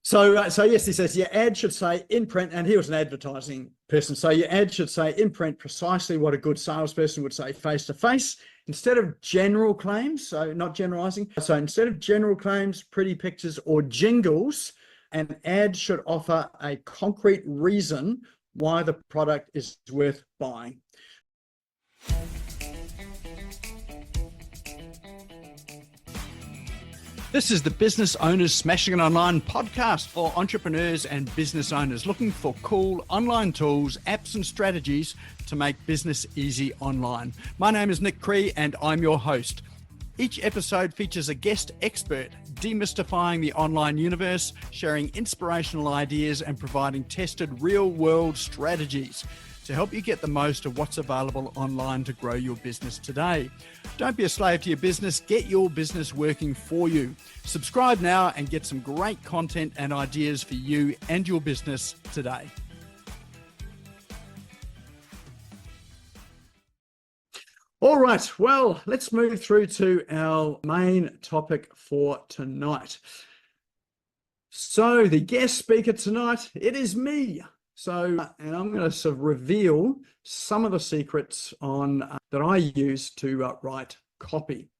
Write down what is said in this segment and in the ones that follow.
So yes, he says your ad should say in print, and he was an advertising person. So your ad should say in print precisely what a good salesperson would say face to face, instead of general claims. So not generalizing. So instead of general claims, pretty pictures, or jingles, an ad should offer a concrete reason why the product is worth buying. This is the Business Owners Smashing It Online podcast for entrepreneurs and business owners looking for cool online tools, apps and strategies to make business easy online. My name is Nick Cree and I'm your host. Each episode features a guest expert demystifying the online universe, sharing inspirational ideas and providing tested real-world strategies to help you get the most of what's available online to grow your business today. Don't be a slave to your business, get your business working for you. Subscribe now and get some great content and ideas for you and your business today. All right, well, let's move through to our main topic for tonight. So the guest speaker tonight, it is me. And I'm going to sort of reveal some of the secrets on that I use to write copy.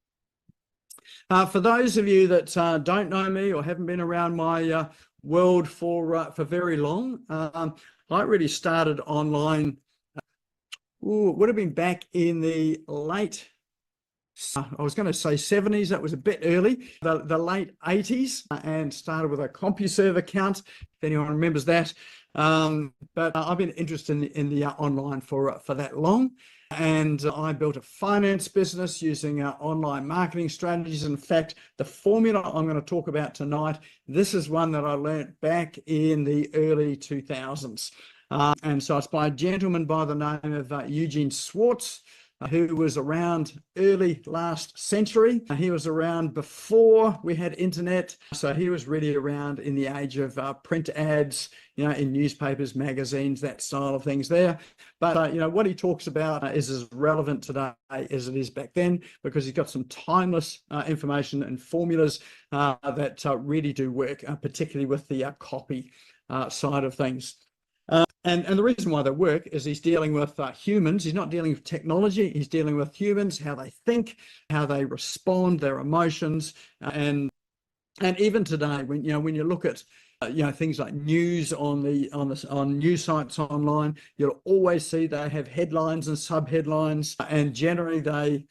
For those of you that don't know me or haven't been around my world for very long, I really started online. It would have been back in the late, I was going to say 70s, that was a bit early, the late 80s, and started with a CompuServe account, if anyone remembers that. But I've been interested in the online for that long, and I built a finance business using online marketing strategies. In fact, the formula I'm going to talk about tonight, this is one that I learned back in the early 2000s. And so it's by a gentleman by the name of Eugene Schwartz, who was around early last century. He was around before we had internet. So he was really around in the age of print ads, in newspapers, magazines, that style of things there. But, what he talks about is as relevant today as it is back then, because he's got some timeless information and formulas that really do work, particularly with the copy side of things. And the reason why they work is he's dealing with humans. He's not dealing with technology. He's dealing with humans, how they think, how they respond, their emotions, and even today, when you look at things like news on news sites online, you'll always see they have headlines and sub-headlines, and generally they're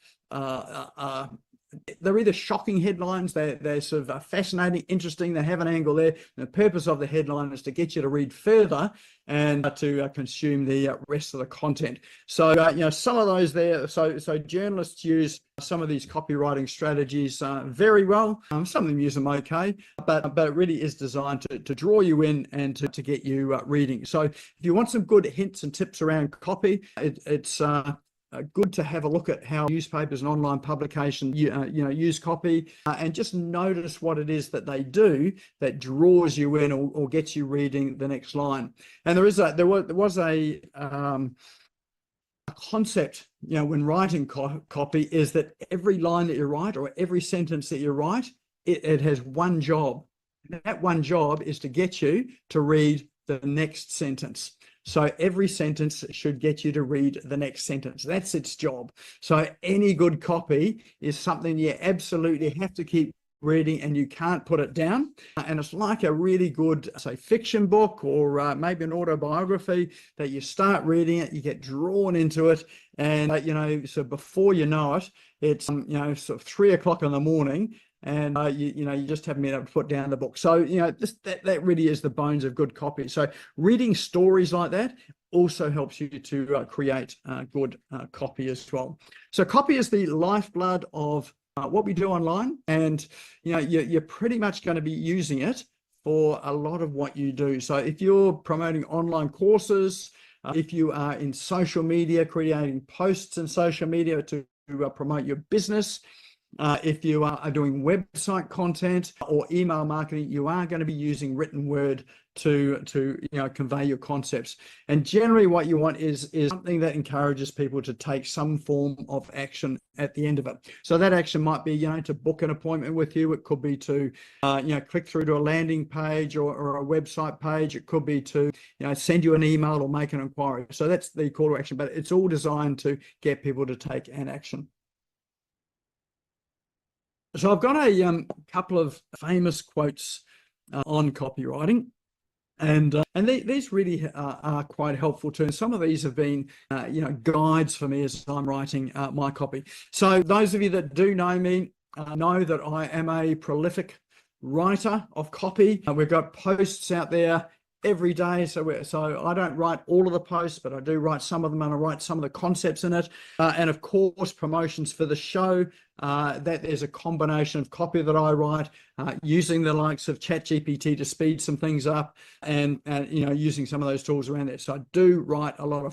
either shocking headlines, they're sort of fascinating, interesting, they have an angle there. And the purpose of the headline is to get you to read further and to consume the rest of the content. So, some of those there, so journalists use some of these copywriting strategies very well. Some of them use them okay, but it really is designed to draw you in and to get you reading. So if you want some good hints and tips around copy, it's good to have a look at how newspapers and online publication use copy, and just notice what it is that they do that draws you in or gets you reading the next line. And there was a concept, when writing copy, is that every line that you write or every sentence that you write, it has one job. That one job is to get you to read the next sentence. So every sentence should get you to read the next sentence. That's its job. So any good copy is something you absolutely have to keep reading and you can't put it down. And it's like a really good, say, fiction book or maybe an autobiography that you start reading it, you get drawn into it. And, so before you know it, it's, sort of 3 o'clock in the morning. And you just haven't been able to put down the book. So that really is the bones of good copy. So reading stories like that also helps you to create good copy as well. So copy is the lifeblood of what we do online, and you're pretty much going to be using it for a lot of what you do. So if you're promoting online courses, if you are in social media, creating posts in social media to promote your business, If you are doing website content or email marketing, you are going to be using written word to convey your concepts. And generally what you want is something that encourages people to take some form of action at the end of it. So that action might be, to book an appointment with you. It could be to, click through to a landing page or a website page. It could be to, send you an email or make an inquiry. So that's the call to action, but it's all designed to get people to take an action. So I've got a couple of famous quotes on copywriting. And these really are quite helpful too. And some of these have been, guides for me as I'm writing my copy. So those of you that do know me know that I am a prolific writer of copy. We've got posts out there every day. So I don't write all of the posts, but I do write some of them, and I write some of the concepts in it. And of course, promotions for the show, that there's a combination of copy that I write, using the likes of ChatGPT to speed some things up, and using some of those tools around there. So I do write a lot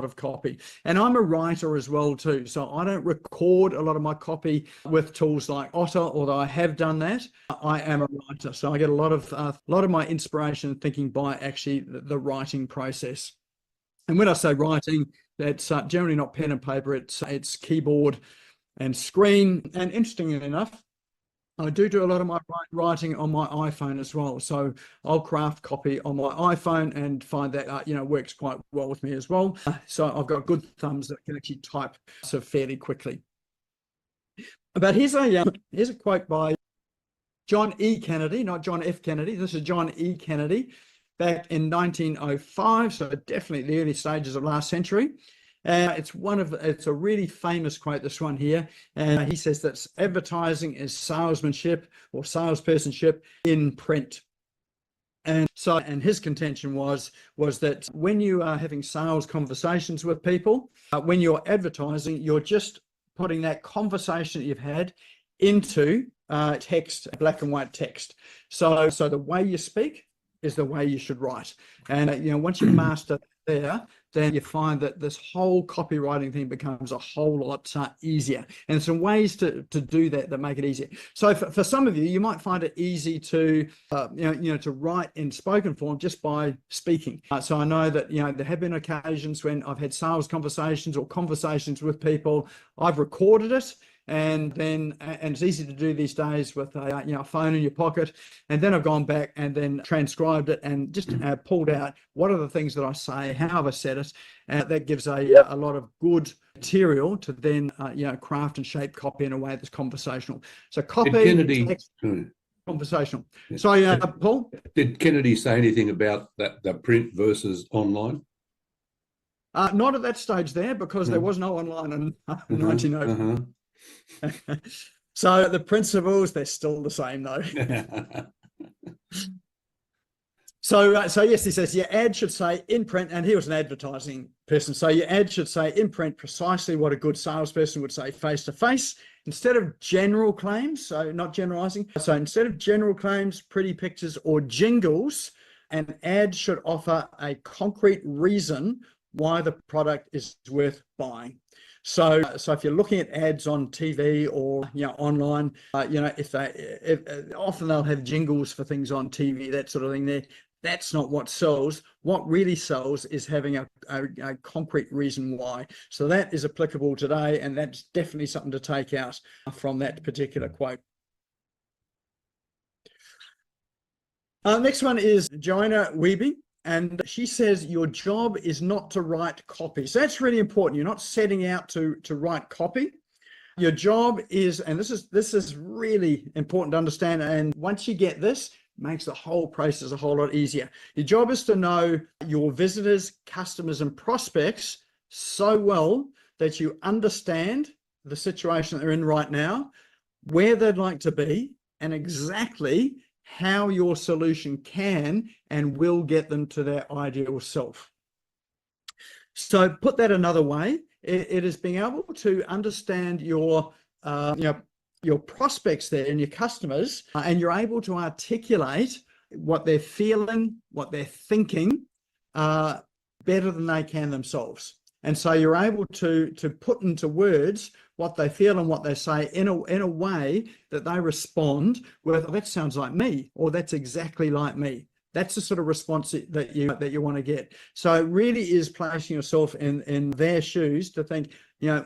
of copy, and I'm a writer as well too. So I don't record a lot of my copy with tools like Otter, although I have done that. I am a writer, so I get a lot of my inspiration and thinking by actually the writing process. And when I say writing, that's generally not pen and paper. It's keyboard and screen. And interestingly enough, I do a lot of my writing on my iPhone as well. So I'll craft copy on my iPhone and find that works quite well with me as well. So I've got good thumbs that can actually type so fairly quickly. But here's a quote by John E. Kennedy, not John F. Kennedy. This is John E. Kennedy back in 1905. So definitely the early stages of last century. It's a really famous quote, this one here. And he says that advertising is salesmanship or salespersonship in print. And his contention was that when you are having sales conversations with people, when you're advertising, you're just putting that conversation that you've had into text, black and white text. So the way you speak is the way you should write. And once you master there, then you find that this whole copywriting thing becomes a whole lot easier. And some ways to do that make it easier. So for some of you, you might find it easy to to write in spoken form just by speaking. So I know that there have been occasions when I've had sales conversations or conversations with people. I've recorded it. And it's easy to do these days with a phone in your pocket. And then I've gone back and then transcribed it and just pulled out what are the things that I say, how have I said it. That gives a lot of good material to then craft and shape copy in a way that's conversational. So copy, text, conversational. So Paul, did Kennedy say anything about the print versus online? Not at that stage there, because there was no online in 1900. So the principles, they're still the same though. So yes, he says your ad should say in print, and he was an advertising person. So your ad should say in print precisely what a good salesperson would say face to face, instead of general claims. So not generalizing. So instead of general claims, pretty pictures, or jingles, an ad should offer a concrete reason why the product is worth buying. So if you're looking at ads on TV or online, if often they'll have jingles for things on TV, that sort of thing there. That's not what sells. What really sells is having a concrete reason why. So that is applicable today, and that's definitely something to take out from that particular quote. Next one is Joanna Wiebe. And she says your job is not to write copy. So that's really important. You're not setting out to write copy. Your job is, and this is really important to understand, and once you get this, makes the whole process a whole lot easier. Your job is to know your visitors, customers, and prospects so well that you understand the situation they're in right now, where they'd like to be, and exactly how your solution can and will get them to their ideal self. So put that another way, it is being able to understand your prospects there and your customers, and you're able to articulate what they're feeling, what they're thinking better than they can themselves. And so you're able to put into words what they feel and what they say in a way that they respond with, "Oh, that sounds like me," or "That's exactly like me." That's the sort of response that you want to get. So it really is placing yourself in their shoes to think,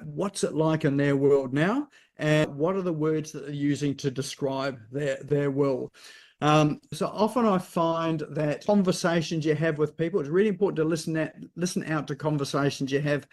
what's it like in their world now, and what are the words that they're using to describe their world. So often I find that conversations you have with people, it's really important to listen out to conversations you have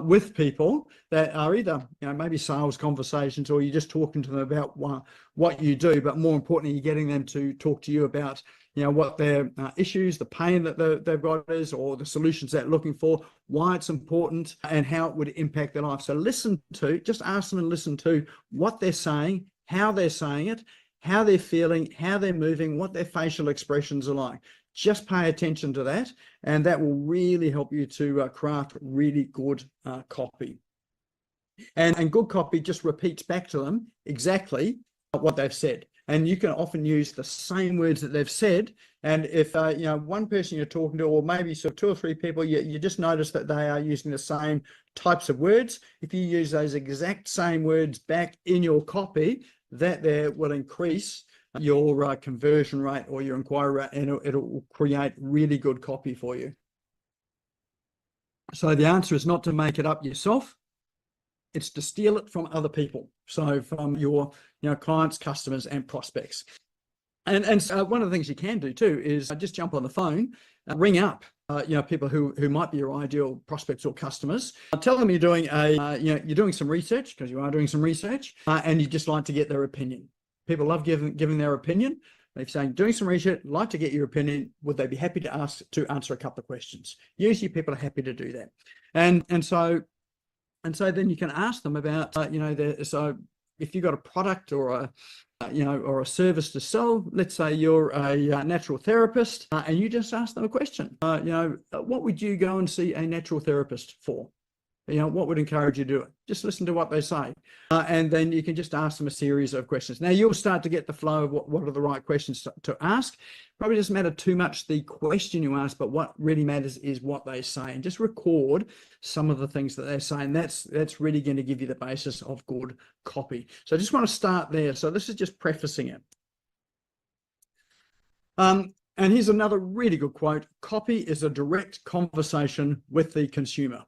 with people that are either maybe sales conversations, or you're just talking to them about what you do, but more importantly, you're getting them to talk to you about what their issues, the pain that they've got is, or the solutions they're looking for, why it's important, and how it would impact their life. So just ask them and listen to what they're saying, how they're saying it, how they're feeling, how they're moving, what their facial expressions are like. Just pay attention to that, and that will really help you to craft really good copy. And good copy just repeats back to them exactly what they've said. And you can often use the same words that they've said. And if one person you're talking to, or maybe sort of 2 or 3 people, you just notice that they are using the same types of words. If you use those exact same words back in your copy, that there will increase your conversion rate or your inquiry rate, and it'll create really good copy for you. So the answer is not to make it up yourself. It's to steal it from other people. So from your clients, customers, and prospects. And so one of the things you can do too is just jump on the phone, ring up people who might be your ideal prospects or customers. Tell them you're doing you're doing some research, because you are doing some research, and you just like to get their opinion. People love giving their opinion. They're saying, doing some research, like to get your opinion. Would they be happy to answer a couple of questions? Usually people are happy to do that. And so then you can ask them about, so if you've got a product or a service to sell, let's say you're a natural therapist, and you just ask them a question. What would you go and see a natural therapist for? What would encourage you to do it? Just listen to what they say. And then you can just ask them a series of questions. Now you'll start to get the flow of what are the right questions to ask. Probably doesn't matter too much the question you ask, but what really matters is what they say. And just record some of the things that they're saying. That's really going to give you the basis of good copy. So I just want to start there. So this is just prefacing it. And here's another really good quote. Copy is a direct conversation with the consumer.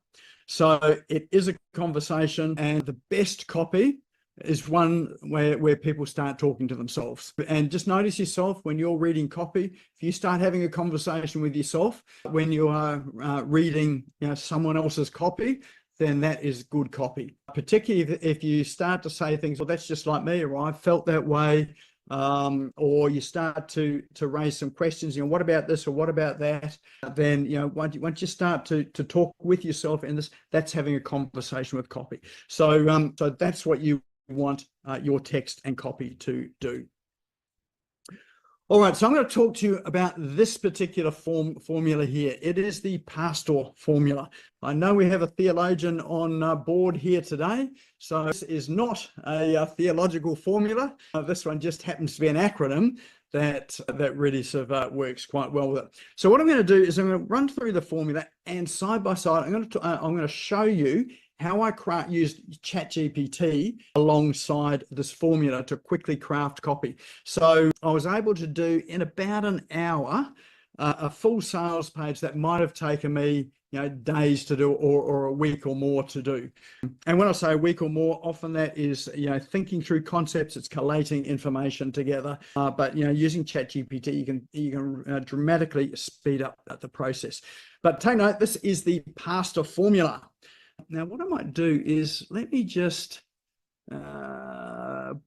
So it is a conversation, and the best copy is one where people start talking to themselves. And just notice yourself when you're reading copy. If you start having a conversation with yourself when you are reading someone else's copy, then that is good copy. Particularly if you start to say things, well, that's just like me, or I felt that way. Or you start to raise some questions, what about this or what about that? Then, once you start to talk with yourself in this, that's having a conversation with copy. So, so that's what you want your text and copy to do. All right, so I'm going to talk to you about this particular formula here. It is the pastor formula. I know we have a theologian on board here today, so this is not a theological formula. This one just happens to be an acronym that really sort of works quite well with it. So what I'm going to do is I'm going to run through the formula, and side by side, I'm going to show you how I used ChatGPT alongside this formula to quickly craft copy. So I was able to do in about an hour a full sales page that might have taken me days to do, or a week or more to do. And when I say a week or more, often that is thinking through concepts, it's collating information together. But using ChatGPT, you can dramatically speed up the process. But take note, this is the pastor formula. Now, what I might do is let me just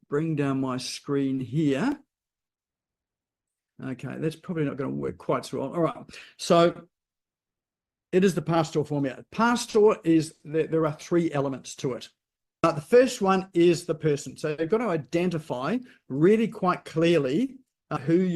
bring down my screen here. Okay, that's probably not going to work quite so well. All right, so it is the pastor formula. Pastor is, there are 3 elements to it. The first one is the person. So you've got to identify really quite clearly who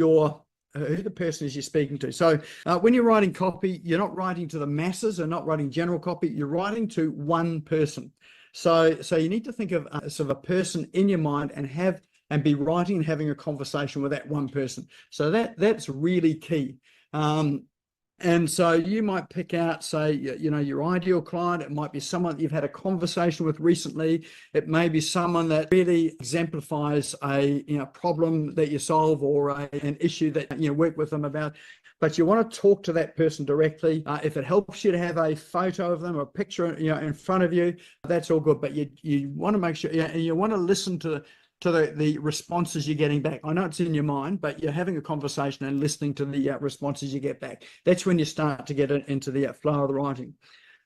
the person is you're speaking to. So when you're writing copy, you're not writing to the masses, or not writing general copy, you're writing to one person. So you need to think of sort of a person in your mind and be writing and having a conversation with that one person. So that's really key. And so you might pick out, say, your ideal client. It might be someone that you've had a conversation with recently. It may be someone that really exemplifies a problem that you solve, or an issue that you work with them about. But you want to talk to that person directly. If it helps you to have a photo of them or a picture in front of you, that's all good. But you want to make sure, and you want to listen to the responses you're getting back. I know it's in your mind, but you're having a conversation and listening to the responses you get back. That's when you start to get into the flow of the writing.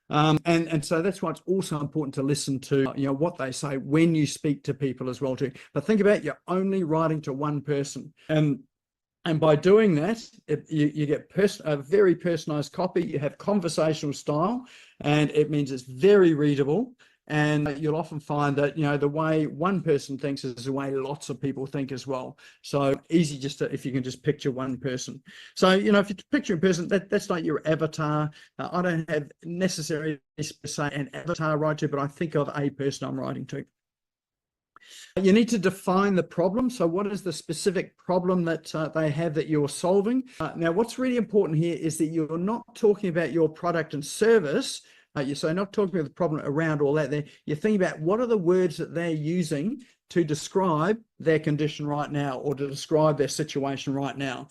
And so that's why it's also important to listen to what they say when you speak to people as well too. But think about, you're only writing to one person, and by doing that, you get a very personalized copy. You have conversational style, and it means it's very readable. And you'll often find that, the way one person thinks is the way lots of people think as well. So easy if you can just picture one person. So, if you picture a person, that's like your avatar. I don't have necessarily, say, an avatar right to, but I think of a person I'm writing to. You need to define the problem. So what is the specific problem that they have that you're solving? Now, what's really important here is that you're not talking about your product and service. So not talking about the problem around all that. You're thinking about what are the words that they're using to describe their condition right now, or to describe their situation right now.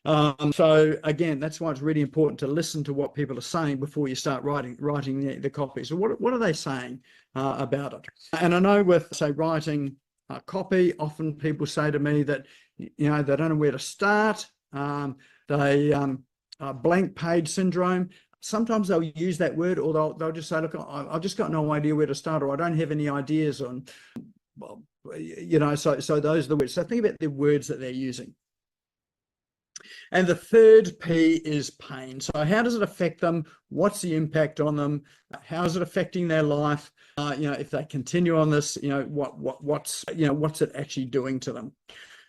So again, that's why it's really important to listen to what people are saying before you start writing the copy. So what are they saying about it? And I know with, say, writing copy, often people say to me that they don't know where to start. Blank page syndrome. Sometimes they'll use that word, or they'll just say, look, I've just got no idea where to start, or I don't have any ideas on, well, so those are the words. So think about the words that they're using. And the third P is pain. So how does it affect them? What's the impact on them? How is it affecting their life? If they continue on this, what's it actually doing to them?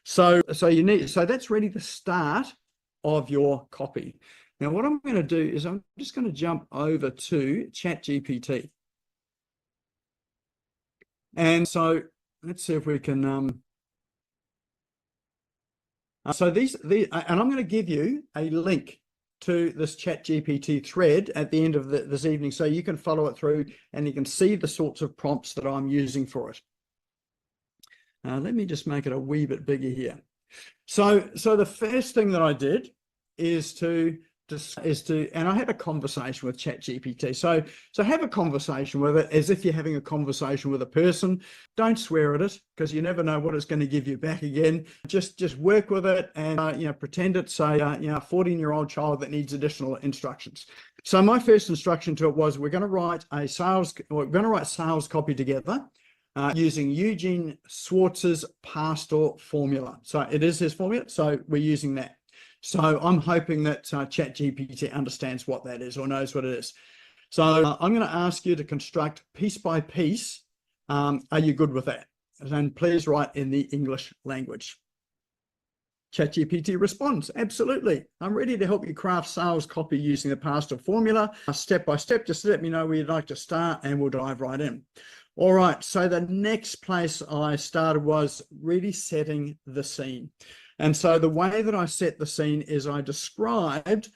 So that's really the start of your copy. Now, what I'm going to do is I'm just going to jump over to ChatGPT. And so let's see if we can, so these, and I'm going to give you a link to this ChatGPT thread at the end of this evening, so you can follow it through and you can see the sorts of prompts that I'm using for it. Let me just make it a wee bit bigger here. So the first thing that I did is and I had a conversation with ChatGPT. So have a conversation with it as if you're having a conversation with a person. Don't swear at it, because you never know what it's going to give you back again. Just work with it and pretend it's a 14-year-old child that needs additional instructions. So my first instruction to it was, we're going to write sales copy together using Eugene Schwartz's pastor formula. So it is his formula, so we're using that. So I'm hoping that ChatGPT understands what that is, or knows what it is. So I'm going to ask you to construct piece by piece. Are you good with that? And please write in the English language. ChatGPT responds, absolutely. I'm ready to help you craft sales copy using the pastor formula. Step by step, just let me know where you'd like to start and we'll dive right in. All right, so the next place I started was really setting the scene. And so the way that I set the scene is I described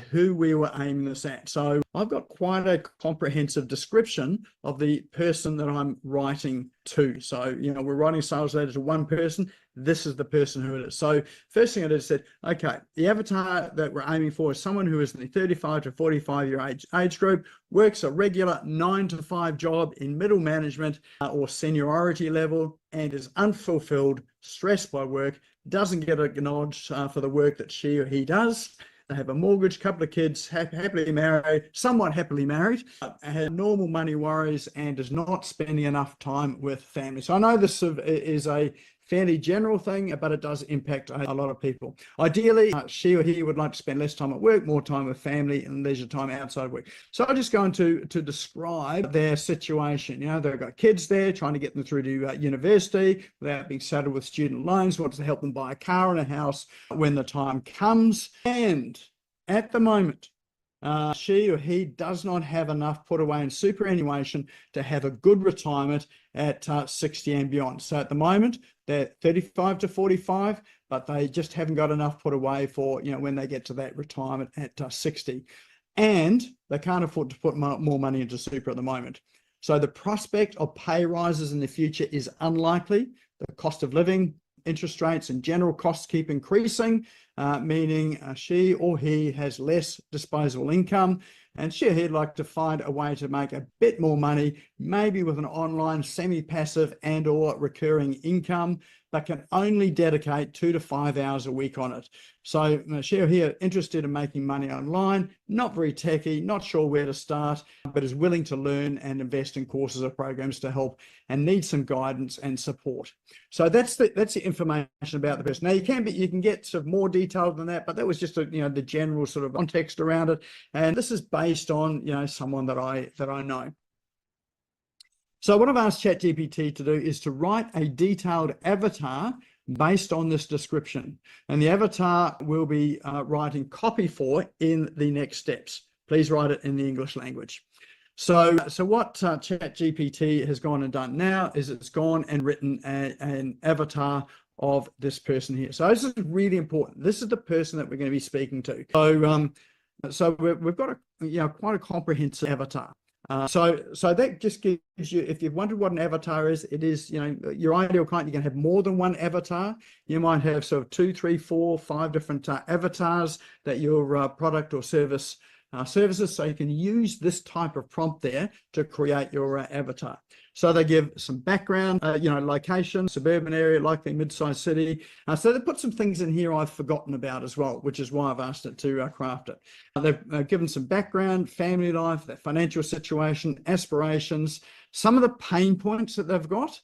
who we were aiming this at. So I've got quite a comprehensive description of the person that I'm writing to. So, we're writing a sales letter to one person. This is the person who it is. So first thing I did is said, okay, the avatar that we're aiming for is someone who is in the 35 to 45 year age group, works a regular 9 to 5 job in middle management or seniority level, and is unfulfilled, stressed by work, doesn't get acknowledged for the work that she or he does. They have a mortgage, couple of kids, happily married, somewhat happily married, has normal money worries, and is not spending enough time with family. So I know this is a fairly general thing, but it does impact a lot of people. Ideally, she or he would like to spend less time at work, more time with family and leisure time outside of work. So I'm just going to describe their situation. They've got kids there, trying to get them through to university without being saddled with student loans, wants to help them buy a car and a house when the time comes. And at the moment, she or he does not have enough put away in superannuation to have a good retirement at 60 and beyond. So at the moment, they're 35 to 45, but they just haven't got enough put away for, when they get to that retirement at 60. And they can't afford to put more money into super at the moment. So the prospect of pay rises in the future is unlikely. The cost of living, interest rates, and general costs keep increasing, meaning she or he has less disposable income. And he'd like to find a way to make a bit more money, maybe with an online semi-passive and or recurring income, but can only dedicate 2 to 5 hours a week on it. So Michelle here, interested in making money online, not very techy, not sure where to start, but is willing to learn and invest in courses or programs to help, and needs some guidance and support. So that's the information about the person. Now you can get sort of more detailed than that, but that was just the general sort of context around it. And this is based on someone that I know. So what I've asked ChatGPT to do is to write a detailed avatar based on this description. And the avatar will be writing copy for in the next steps. Please write it in the English language. So what ChatGPT has gone and done now is it's gone and written an avatar of this person here. So this is really important. This is the person that we're going to be speaking to. So we've got quite a comprehensive avatar. So that just gives you, if you've wondered what an avatar is, it is, your ideal client, you can have more than one avatar. You might have sort of 2, 3, 4, 5 different avatars that your product or service services. So you can use this type of prompt there to create your avatar. So they give some background, location, suburban area, likely mid-sized city. So they put some things in here I've forgotten about as well, which is why I've asked it to craft it. They've given some background, family life, their financial situation, aspirations, some of the pain points that they've got.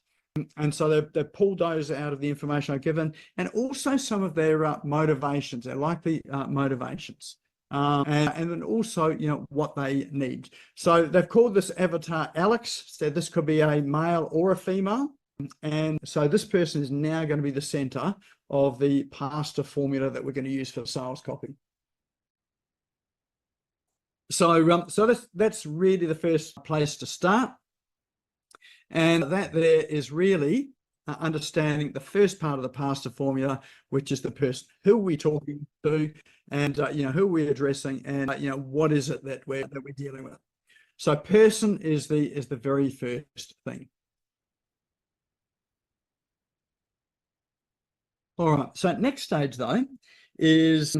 And so they've pulled those out of the information I've given, and also some of their motivations, their likely motivations. And then also, what they need. So they've called this avatar Alex, said this could be a male or a female. And so this person is now going to be the center of the pasta formula that we're going to use for sales copy. So that's really the first place to start. And that there is really understanding the first part of the pasta formula, which is the person. Who are we talking to, and who are we addressing, and what is it that we're dealing with. So person is the very first thing. All right. So next stage though is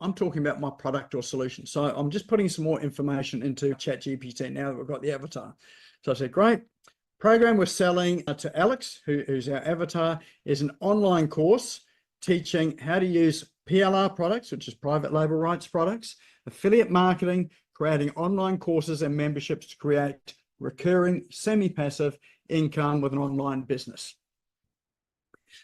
I'm talking about my product or solution. So I'm just putting some more information into ChatGPT now that we've got the avatar. So I said, great. Program we're selling to Alex, who's our avatar, is an online course teaching how to use PLR products, which is private label rights products, affiliate marketing, creating online courses and memberships to create recurring semi-passive income with an online business.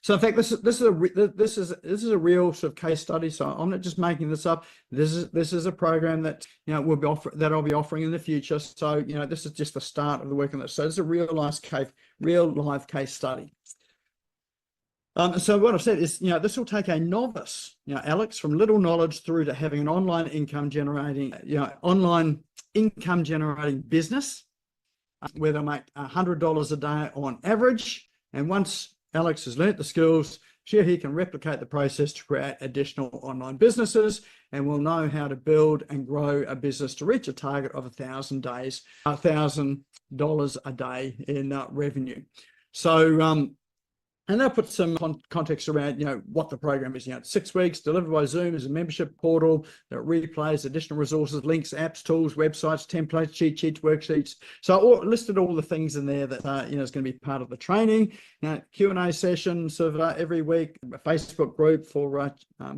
So in fact, this is a real sort of case study. So I'm not just making this up. This is a program that will be that I'll be offering in the future. So this is just the start of the work on this. So it's a real live case study. So what I've said is, this will take a novice, Alex, from little knowledge through to having an online income generating business where they'll make $100 a day on average. And once Alex has learnt the skills, he can replicate the process to create additional online businesses, and will know how to build and grow a business to reach a target of $1,000 a day in revenue. So, and they'll put some context around, what the program is. 6 weeks, delivered by Zoom as a membership portal that replays additional resources, links, apps, tools, websites, templates, cheat sheets, worksheets. So I listed all the things in there that is going to be part of the training. Q&A sessions of every week, a Facebook group for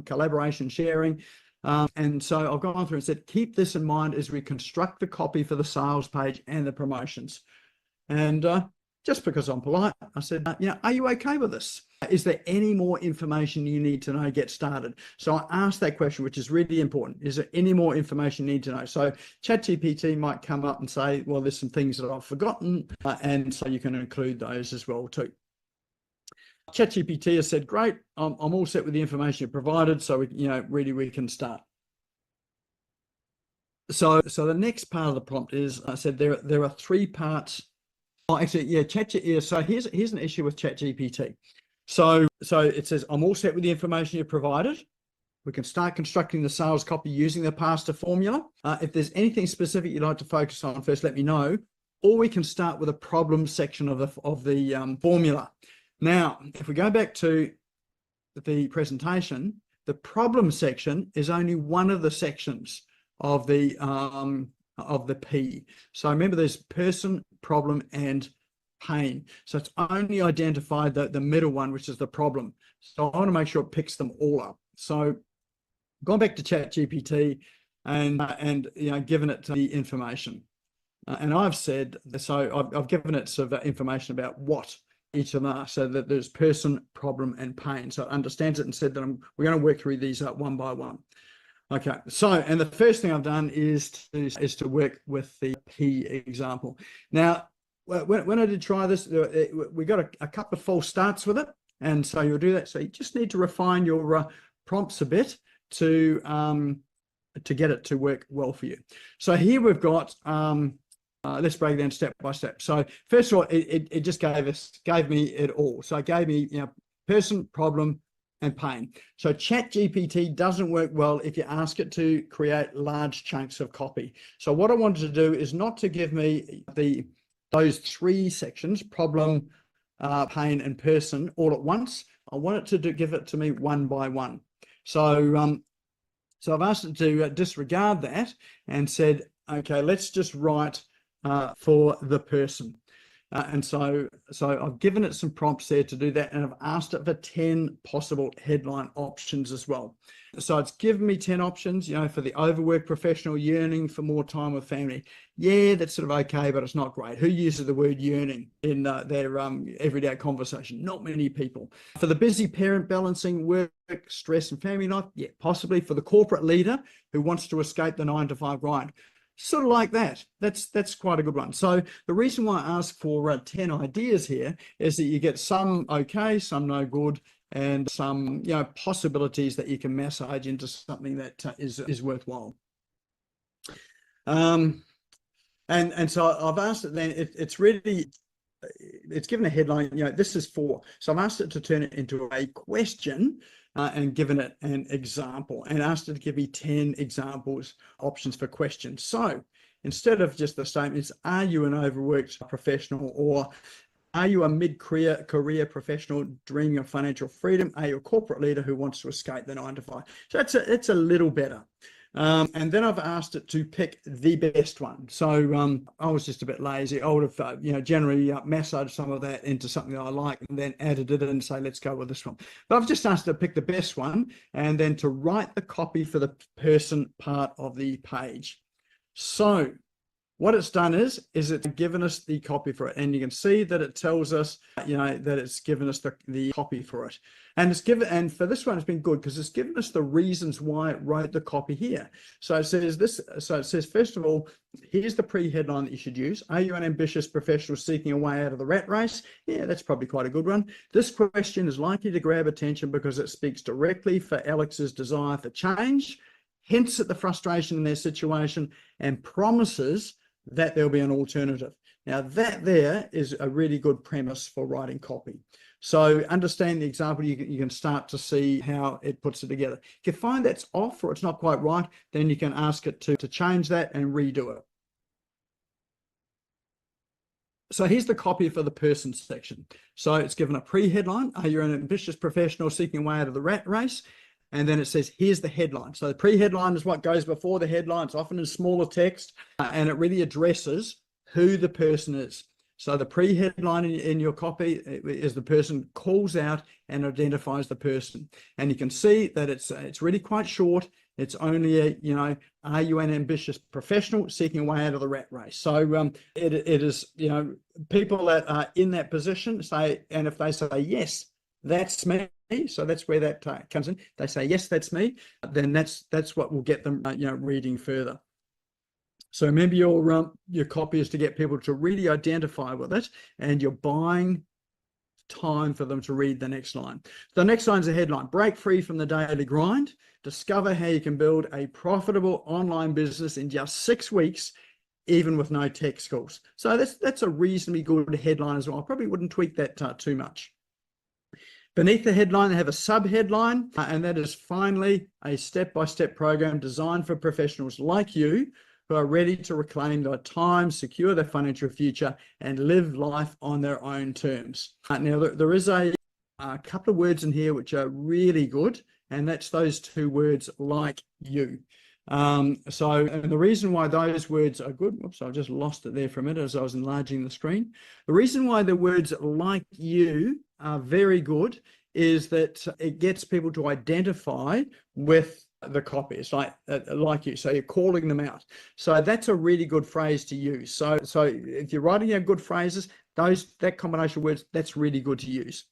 collaboration sharing. And so I've gone through and said, keep this in mind as we construct the copy for the sales page and the promotions. And just because I'm polite, I said, are you okay with this? Is there any more information you need to know to get started? So I asked that question, which is really important. Is there any more information you need to know? So ChatGPT might come up and say, well, there's some things that I've forgotten. And so you can include those as well too. ChatGPT has said, great, I'm all set with the information you provided. So we can start. So the next part of the prompt is, I said, there are 3 parts. Oh, actually, yeah, so here's an issue with ChatGPT. So it says, I'm all set with the information you provided. We can start constructing the sales copy using the pasta formula. If there's anything specific you'd like to focus on first, let me know. Or we can start with a problem section of the formula. Now, if we go back to the presentation, the problem section is only one of the sections of the P. So remember, there's person, problem, and pain. So it's only identified the middle one, which is the problem. So I want to make sure it picks them all up. So gone back to ChatGPT and given it the information. And I've said, so I've given it sort of information about what each of them are, so that there's person, problem, and pain. So it understands it and said that we're going to work through these one by one. Okay, so, and the first thing I've done is to work with the P example. Now, when I did try this, we got a couple of false starts with it. And so you'll do that. So you just need to refine your prompts a bit to get it to work well for you. So here we've got, let's break it down step by step. So first of all, it just gave me it all. So it gave me, person, problem, and pain. So ChatGPT doesn't work well if you ask it to create large chunks of copy. So what I wanted to do is not to give me those three sections, problem, pain, and person, all at once. I want it to give it to me one by one. So I've asked it to disregard that and said, okay, let's just write for the person. And so I've given it some prompts there to do that, and I've asked it for 10 possible headline options as well. So it's given me 10 options, for the overworked professional yearning for more time with family. Yeah, that's sort of okay, but it's not great. Who uses the word yearning in their everyday conversation? Not many people. For the busy parent balancing work, stress, and family life, yeah, possibly. For the corporate leader who wants to escape the 9-to-5 grind. Sort of like that. That's quite a good one. So the reason why I ask for 10 ideas here is that you get some okay, some no good, and some possibilities that you can massage into something that is worthwhile. And so I've asked it then. It's given a headline. This is for. So I've asked it to turn it into a question. And given it an example and asked it to give me 10 examples, options for questions. So instead of just the statements, are you an overworked professional, or are you a mid-career professional dreaming of financial freedom? Are you a corporate leader who wants to escape the 9-to-5? So it's a little better. And then I've asked it to pick the best one. So I was just a bit lazy. I would have, generally massaged some of that into something that I like and then added it and say, let's go with this one. But I've just asked it to pick the best one and then to write the copy for the person part of the page. So what it's done is it's given us the copy for it, and you can see that it tells us, that it's given us the copy for it, and for this one, it's been good because it's given us the reasons why it wrote the copy here. So it says this. So it says, first of all, here's the pre-headline that you should use. Are you an ambitious professional seeking a way out of the rat race? Yeah, that's probably quite a good one. This question is likely to grab attention because it speaks directly for Alex's desire for change, hints at the frustration in their situation, and promises that there'll be an alternative. Now that there is a really good premise for writing copy. So understand the example, you can start to see how it puts it together. If you find that's off or it's not quite right, then you can ask it to change that and redo it. So here's the copy for the person section. So it's given a pre-headline. Are you an ambitious professional seeking a way out of the rat race? And then it says, here's the headline. So the pre-headline is what goes before the headline. It's often in smaller text, and it really addresses who the person is. So the pre-headline in your copy is the person calls out and identifies the person. And you can see that it's really quite short. It's only are you an ambitious professional seeking a way out of the rat race? So it is, people that are in that position say, and if they say, yes, that's me. So that's where that comes in. They say, yes, that's me. Then that's what will get them, reading further. So remember, your copy is to get people to really identify with it, and you're buying time for them to read the next line. The next line is a headline: break free from the daily grind. Discover how you can build a profitable online business in just 6 weeks, even with no tech skills. So that's a reasonably good headline as well. I probably wouldn't tweak that too much. Beneath the headline, they have a sub-headline, and that is finally a step-by-step program designed for professionals like you who are ready to reclaim their time, secure their financial future, and live life on their own terms. Now, there is a couple of words in here which are really good, and that's those two words, like you. And the reason why those words are good, whoops, I just lost it there for a minute as I was enlarging the screen. The reason why the words like you are very good is that it gets people to identify with the copy. It's like you, so you're calling them out. So that's a really good phrase to use. So if you're writing out good phrases, that combination of words, that's really good to use.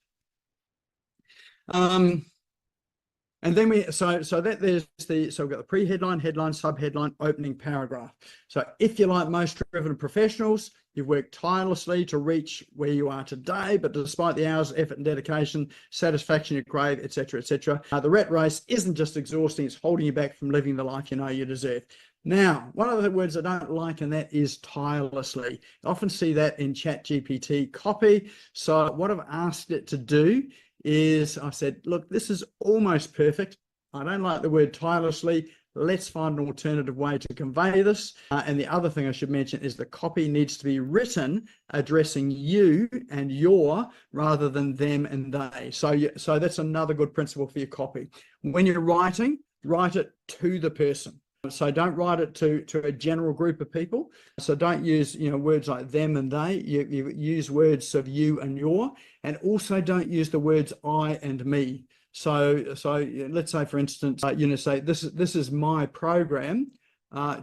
And then we've got the pre-headline, headline, sub-headline, opening paragraph. So if you're like most driven professionals, you've worked tirelessly to reach where you are today, but despite the hours, effort and dedication, satisfaction you crave, etc., etc., the rat race isn't just exhausting, it's holding you back from living the life you know you deserve. Now, one of the words I don't like, and that is tirelessly. I often see that in ChatGPT copy. So what I've asked it to do is I said, look, this is almost perfect. I don't like the word tirelessly. Let's find an alternative way to convey this. And the other thing I should mention is the copy needs to be written addressing you and your rather than them and they. So that's another good principle for your copy. When you're writing, write it to the person. So don't write it to a general group of people. So don't use words like them and they. You use words of you and your, and also don't use the words I and me. So let's say, for instance, say this is my program.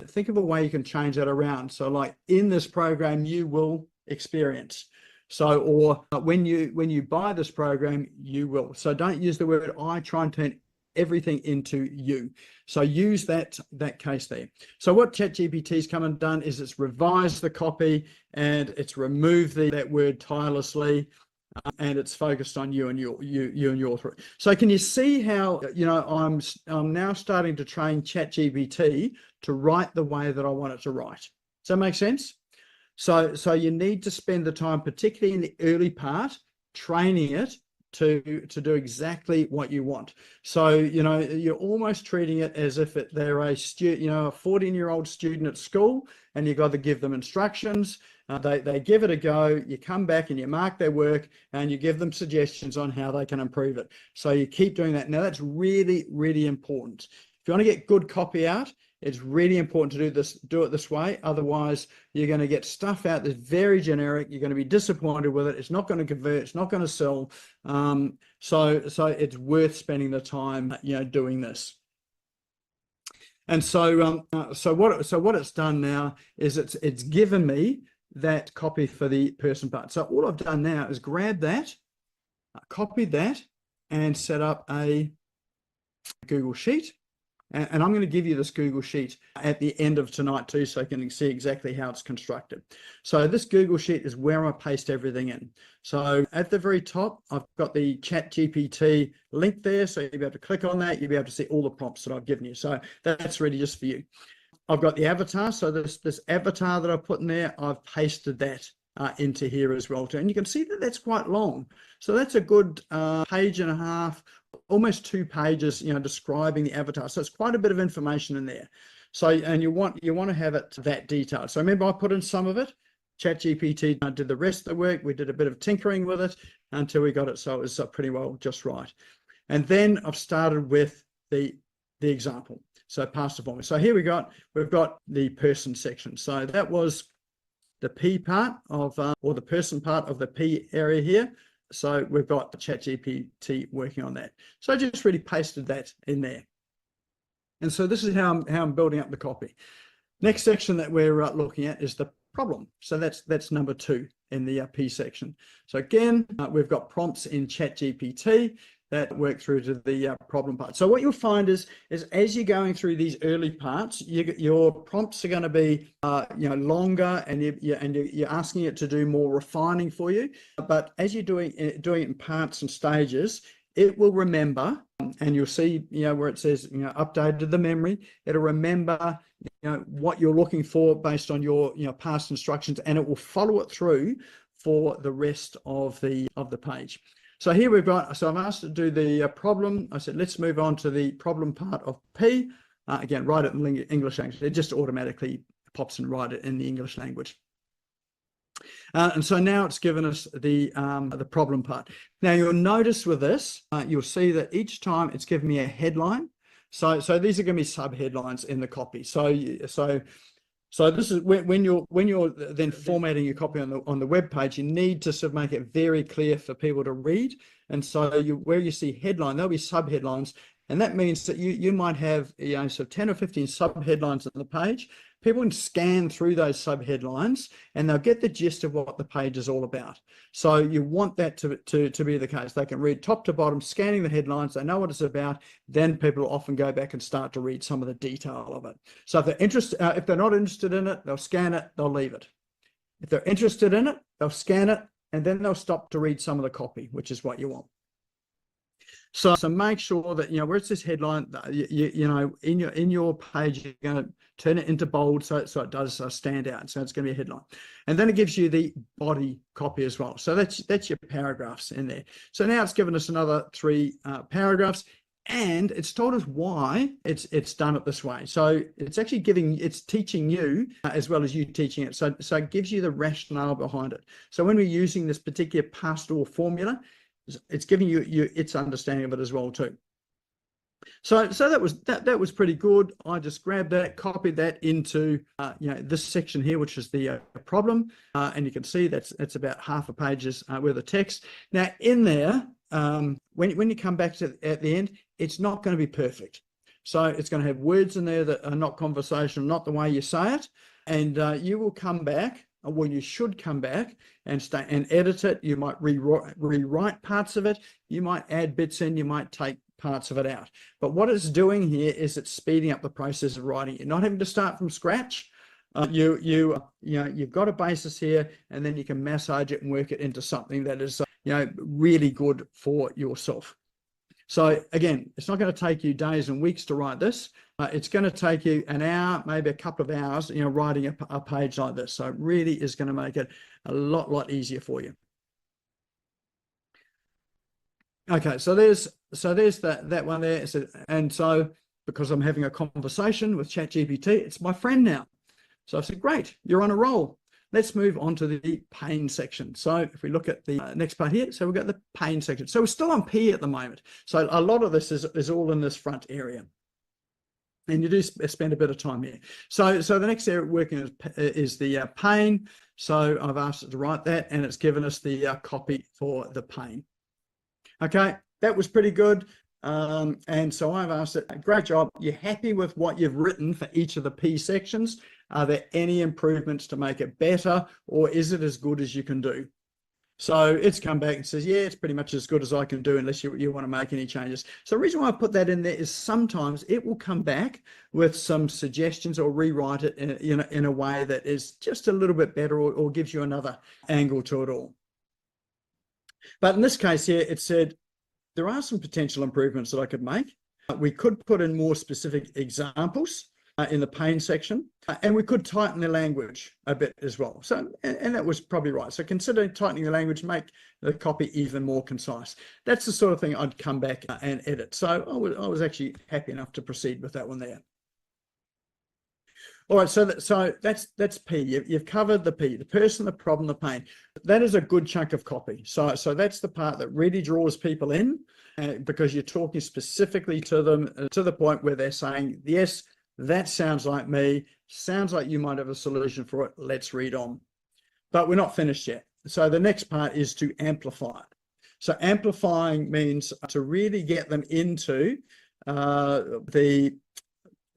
Think of a way you can change that around. So like, in this program you will experience. So, or when you buy this program you will. So don't use the word I. Try and turn everything into you. So use that case there. So what ChatGPT's come and done is it's revised the copy and it's removed that word tirelessly, and it's focused on you and your. So can you see how I'm now starting to train ChatGPT to write the way that I want it to write? Does that make sense? So you need to spend the time, particularly in the early part, training it to do exactly what you want. So you're almost treating it as if they're a student, a 14-year-old student at school, and you've got to give them instructions. They give it a go. You come back and you mark their work and you give them suggestions on how they can improve it. So you keep doing that. Now that's really, really important. If you want to get good copy out, it's really important to do it this way. Otherwise, you're going to get stuff out that's very generic. You're going to be disappointed with it. It's not going to convert. It's not going to sell. So it's worth spending the time, doing this. And so what it's done now is it's given me that copy for the person part. So all I've done now is grab that, copied that, and set up a Google Sheet. And I'm going to give you this Google Sheet at the end of tonight too, so you can see exactly how it's constructed. So this Google Sheet is where I paste everything in. So at the very top, I've got the ChatGPT link there. So you'll be able to click on that. You'll be able to see all the prompts that I've given you. So that's really just for you. I've got the avatar. So this avatar that I put in there, I've pasted that into here as well too. And you can see that that's quite long. So that's a good page and a half, almost 2 pages, describing the avatar. So it's quite a bit of information in there. So, and you want to have it that detailed. So remember, I put in some of it. ChatGPT did the rest of the work. We did a bit of tinkering with it until we got it so it was pretty well just right. And then I've started with the example. So past performance. So here we've got the person section. So that was the P part of, or the person part of the P area here. So we've got ChatGPT working on that. So I just really pasted that in there. And so this is how I'm building up the copy. Next section that we're looking at is the problem. So that's number 2 in the P section. So again, we've got prompts in ChatGPT that work through to the problem part. So what you'll find is as you're going through these early parts, your prompts are going to be longer, and you're asking it to do more refining for you. But as you're doing it in parts and stages, it will remember, and you'll see where it says updated the memory. It'll remember what you're looking for based on your past instructions, and it will follow it through for the rest of the page. So here we've got, so I've asked to do the problem. I said, let's move on to the problem part of P. Again, write it in English language. It just automatically pops and write it in the English language. And so now it's given us the problem part. Now you'll notice with this, you'll see that each time it's given me a headline. So these are going to be sub headlines in the copy. So this is when you're then formatting your copy on the web page, you need to sort of make it very clear for people to read. And so where you see headline, there'll be sub headlines, and that means that you might have, you know, so 10 or 15 sub headlines on the page. People can scan through those sub headlines and they'll get the gist of what the page is all about. So you want that to be the case. They can read top to bottom, scanning the headlines. They know what it's about. Then people will often go back and start to read some of the detail of it. So if they're interested, if they're not interested in it, they'll scan it, they'll leave it. If they're interested in it, they'll scan it, and then they'll stop to read some of the copy, which is what you want. So make sure that, you know, where it's this headline, you know, in your page, you're going to turn it into bold so it does stand out. So it's going to be a headline. And then it gives you the body copy as well. So that's your paragraphs in there. So now it's given us another 3 paragraphs, and it's told us why it's done it this way. So it's actually it's teaching you as well as you teaching it. So it gives you the rationale behind it. So when we're using this particular pastoral formula, it's giving you its understanding of it as well too. So that was pretty good. I just grabbed that, copied that into you know, this section here, which is the problem, and you can see that's about half a page's worth of text. Now in there, when you come back to at the end, it's not going to be perfect. So it's going to have words in there that are not conversational, not the way you say it, and you will come back. Well, you should come back and edit it. You might rewrite parts of it. You might add bits in. You might take parts of it out. But what it's doing here is it's speeding up the process of writing. You're not having to start from scratch. You've got a basis here, and then you can massage it and work it into something that is you know, really good for yourself. So again, it's not going to take you days and weeks to write this. It's going to take you an hour, maybe a couple of hours, you know, writing a page like this. So it really is going to make it a lot easier for you. Okay, so there's that one there. And so because I'm having a conversation with ChatGPT, it's my friend now. So I said, great, you're on a roll. Let's move on to the pain section. So if we look at the next part here, so we've got the pain section. So we're still on P at the moment. So a lot of this is all in this front area. And you do spend a bit of time here. So the next area working is the pain. So I've asked it to write that, and it's given us the copy for the pain. Okay, that was pretty good. And so I've asked it, great job. You're happy with what you've written for each of the P sections? Are there any improvements to make it better, or is it as good as you can do? So it's come back and says, yeah, it's pretty much as good as I can do unless you want to make any changes. So the reason why I put that in there is sometimes it will come back with some suggestions or rewrite it in a way that is just a little bit better, or gives you another angle to it all. But in this case here, it said, there are some potential improvements that I could make. We could put in more specific examples in the pain section, and we could tighten the language a bit as well. So, and that was probably right. So consider tightening the language, make the copy even more concise. That's the sort of thing I'd come back and edit. So I was actually happy enough to proceed with that one there. All right, so that's P. You've covered the P, the person, the problem, the pain. That is a good chunk of copy. So that's the part that really draws people in, because you're talking specifically to them to the point where they're saying, yes, that sounds like me. Sounds like you might have a solution for it. Let's read on. But we're not finished yet. So the next part is to amplify it. So amplifying means to really get them into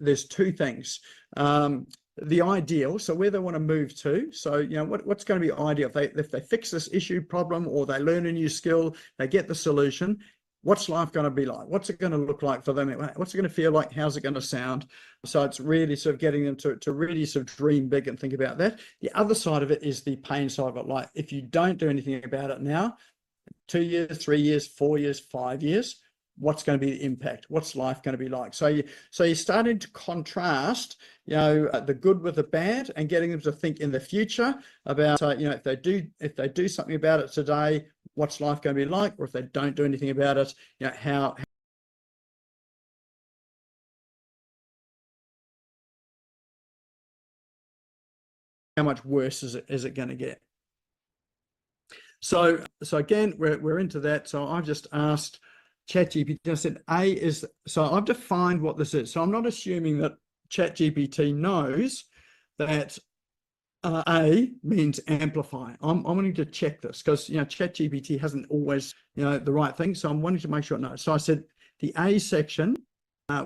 there's 2 things. The ideal, so where they want to move to. So, you know, what's going to be ideal? If they fix this issue, problem, or they learn a new skill, they get the solution, what's life going to be like? What's it going to look like for them? What's it going to feel like? How's it going to sound? So it's really sort of getting them to really sort of dream big and think about that. The other side of it is the pain side of it. Like, if you don't do anything about it now, 2 years, 3 years, 4 years, 5 years, what's going to be the impact? What's life going to be like? So you're starting to contrast, you know, the good with the bad, and getting them to think in the future about, you know, if they do something about it today, what's life going to be like, or if they don't do anything about it, you know, how much worse is it going to get? So again, we're into that. So I've just asked ChatGPT. I said, so I've defined what this is. So I'm not assuming that ChatGPT knows that A means amplify. I'm wanting to check this because, you know, ChatGPT hasn't always, you know, the right thing. So I'm wanting to make sure it knows. So I said the A section,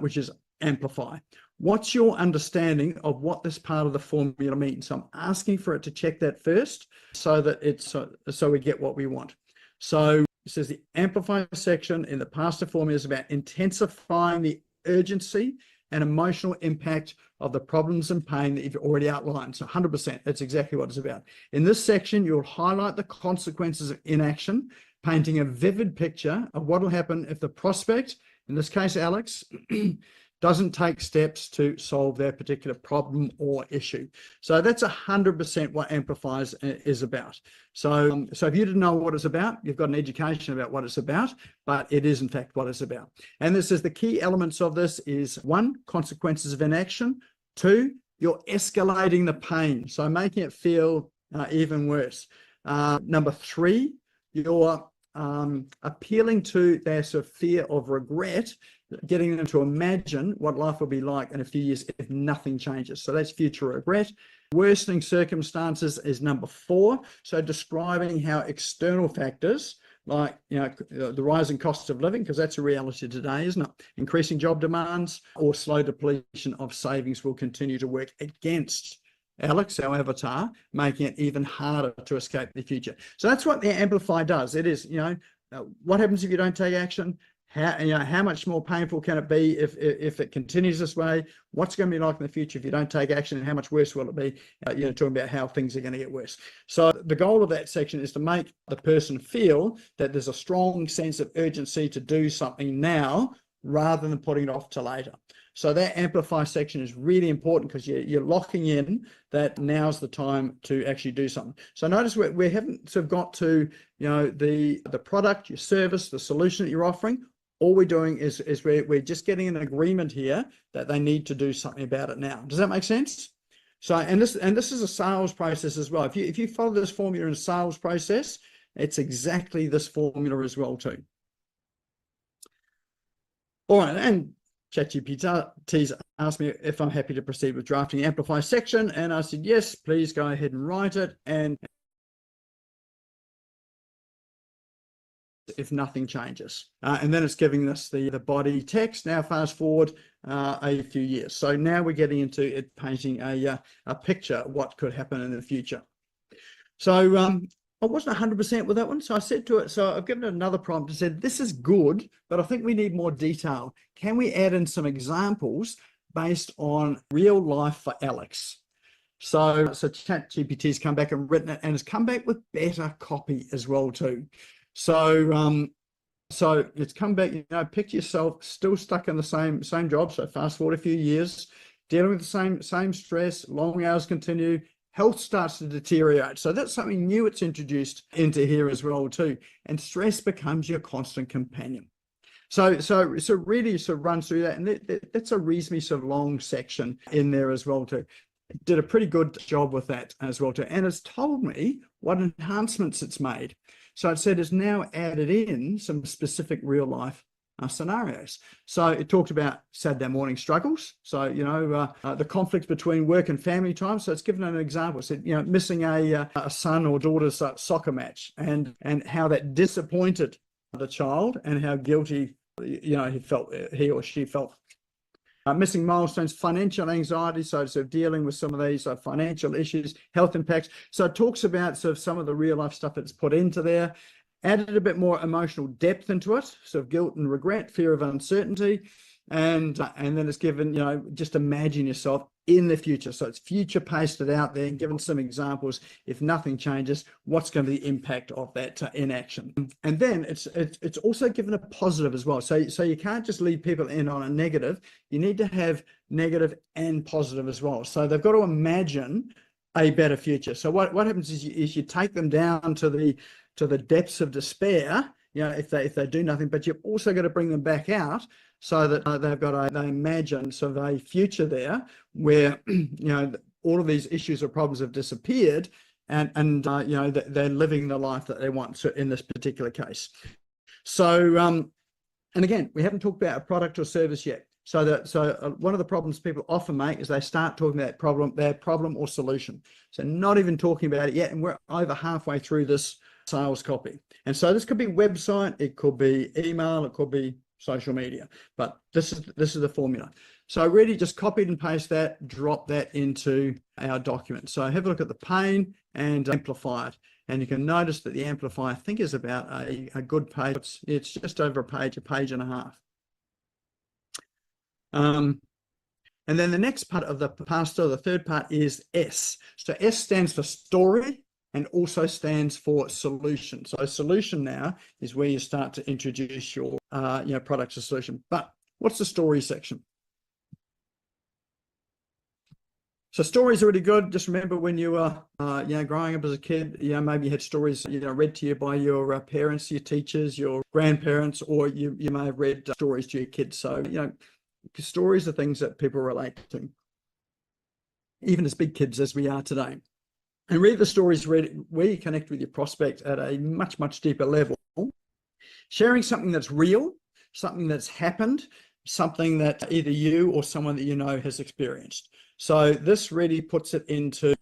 which is amplify. What's your understanding of what this part of the formula means? So I'm asking for it to check that first so that so we get what we want. So it says the amplify section in the past formula is about intensifying the urgency and emotional impact of the problems and pain that you've already outlined. So 100%, that's exactly what it's about. In this section, you'll highlight the consequences of inaction, painting a vivid picture of what will happen if the prospect, in this case, Alex, doesn't take steps to solve their particular problem or issue. So that's 100% what Amplifies is about. So if you didn't know what it's about, you've got an education about what it's about, but it is in fact what it's about. And this is the key elements of this is 1, consequences of inaction. 2, you're escalating the pain, so making it feel even worse. Number 3, you're appealing to their sort of fear of regret, getting them to imagine what life will be like in a few years if nothing changes. So that's future regret. Worsening circumstances is number 4. So describing how external factors like, you know, the rising cost of living, because that's a reality today, isn't it? Increasing job demands or slow depletion of savings will continue to work against Alex, our avatar, making it even harder to escape the future. So that's what the Amplify does. It is, you know, what happens if you don't take action? How much more painful can it be if it continues this way? What's going to be like in the future if you don't take action, and how much worse will it be? You know, talking about how things are going to get worse. So the goal of that section is to make the person feel that there's a strong sense of urgency to do something now rather than putting it off to later. So that Amplify section is really important because you're locking in that now's the time to actually do something. So notice we haven't sort of got to, you know, the product, your service, the solution that you're offering. All we're doing is we're just getting an agreement here that they need to do something about it now. Does that make sense? So, and this is a sales process as well. If you follow this formula in a sales process, it's exactly this formula as well too. All right, and ChatGPT asked me if I'm happy to proceed with drafting the Amplify section, and I said yes, please go ahead and write it. And if nothing changes, and then it's giving us the body text. Now fast forward a few years, so now we're getting into it painting a picture of what could happen in the future. So I wasn't 100% with that one, so I said to it, so I've given it another prompt and said, this is good, but I think we need more detail. Can we add in some examples based on real life for Alex? So ChatGPT's come back and written it, and it's come back with better copy as well too. So it's come back, you know, picture yourself still stuck in the same job. So fast forward a few years, dealing with the same stress, long hours continue, health starts to deteriorate. So that's something new it's introduced into here as well too. And stress becomes your constant companion. So really sort of runs through that, and that's a reasonably sort of long section in there as well too. It did a pretty good job with that as well too. And it's told me what enhancements it's made. So it said it's now added in some specific real life scenarios. So it talked about Saturday morning struggles. So, you know, the conflict between work and family time. So it's given an example. It said, you know, missing a son or daughter's soccer match, and how that disappointed the child and how guilty, you know, he or she felt. Missing milestones, financial anxiety, so dealing with some of these financial issues, health impacts. So it talks about sort of some of the real life stuff that's put into there, added a bit more emotional depth into it, sort of guilt and regret, fear of uncertainty, and then it's given, you know, just imagine yourself in the future. So it's future pasted out there and given some examples. If nothing changes, what's going to be the impact of that inaction? And then it's also given a positive as well. So you can't just lead people in on a negative. You need to have negative and positive as well. So they've got to imagine a better future. So what happens is you take them down to the depths of despair, if they do nothing, but you've also got to bring them back out so that they imagine sort of a future there where all of these issues or problems have disappeared, and they're living the life that they want. So in this particular case, so and again, we haven't talked about a product or service yet. So one of the problems people often make is they start talking about their problem or solution. So not even talking about it yet, and we're over halfway through this sales copy. And so this could be website, it could be email, it could be social media, but this is the formula. So really just copied and paste that, drop that into our document. So have a look at the pane and amplify it. And you can notice that the amplify, I think, is about a good page. It's just over a page and a half. And then the next part of the pasta, the third part, is S. So S stands for story and also stands for solution. So solution now is where you start to introduce your product or solution. But what's the story section? So stories are really good. Just remember when you were growing up as a kid, maybe you had stories read to you by your parents, your teachers, your grandparents, or you may have read stories to your kids. So stories are things that people relate to, even as big kids as we are today. And read the stories where you connect with your prospect at a much, much deeper level. Sharing something that's real, something that's happened, something that either you or someone that you know has experienced. So this really puts it into,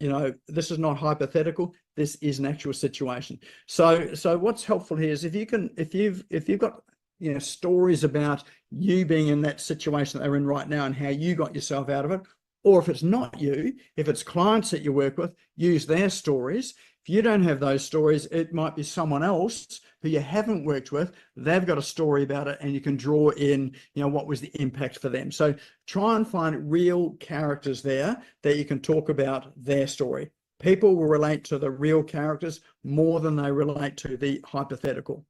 this is not hypothetical, this is an actual situation. So what's helpful here is if you've got stories about you being in that situation that they're in right now and how you got yourself out of it, or if it's not you, if it's clients that you work with, use their stories. If you don't have those stories, it might be someone else who you haven't worked with. They've got a story about it, and you can draw in, what was the impact for them. So try and find real characters there that you can talk about their story. People will relate to the real characters more than they relate to the hypothetical.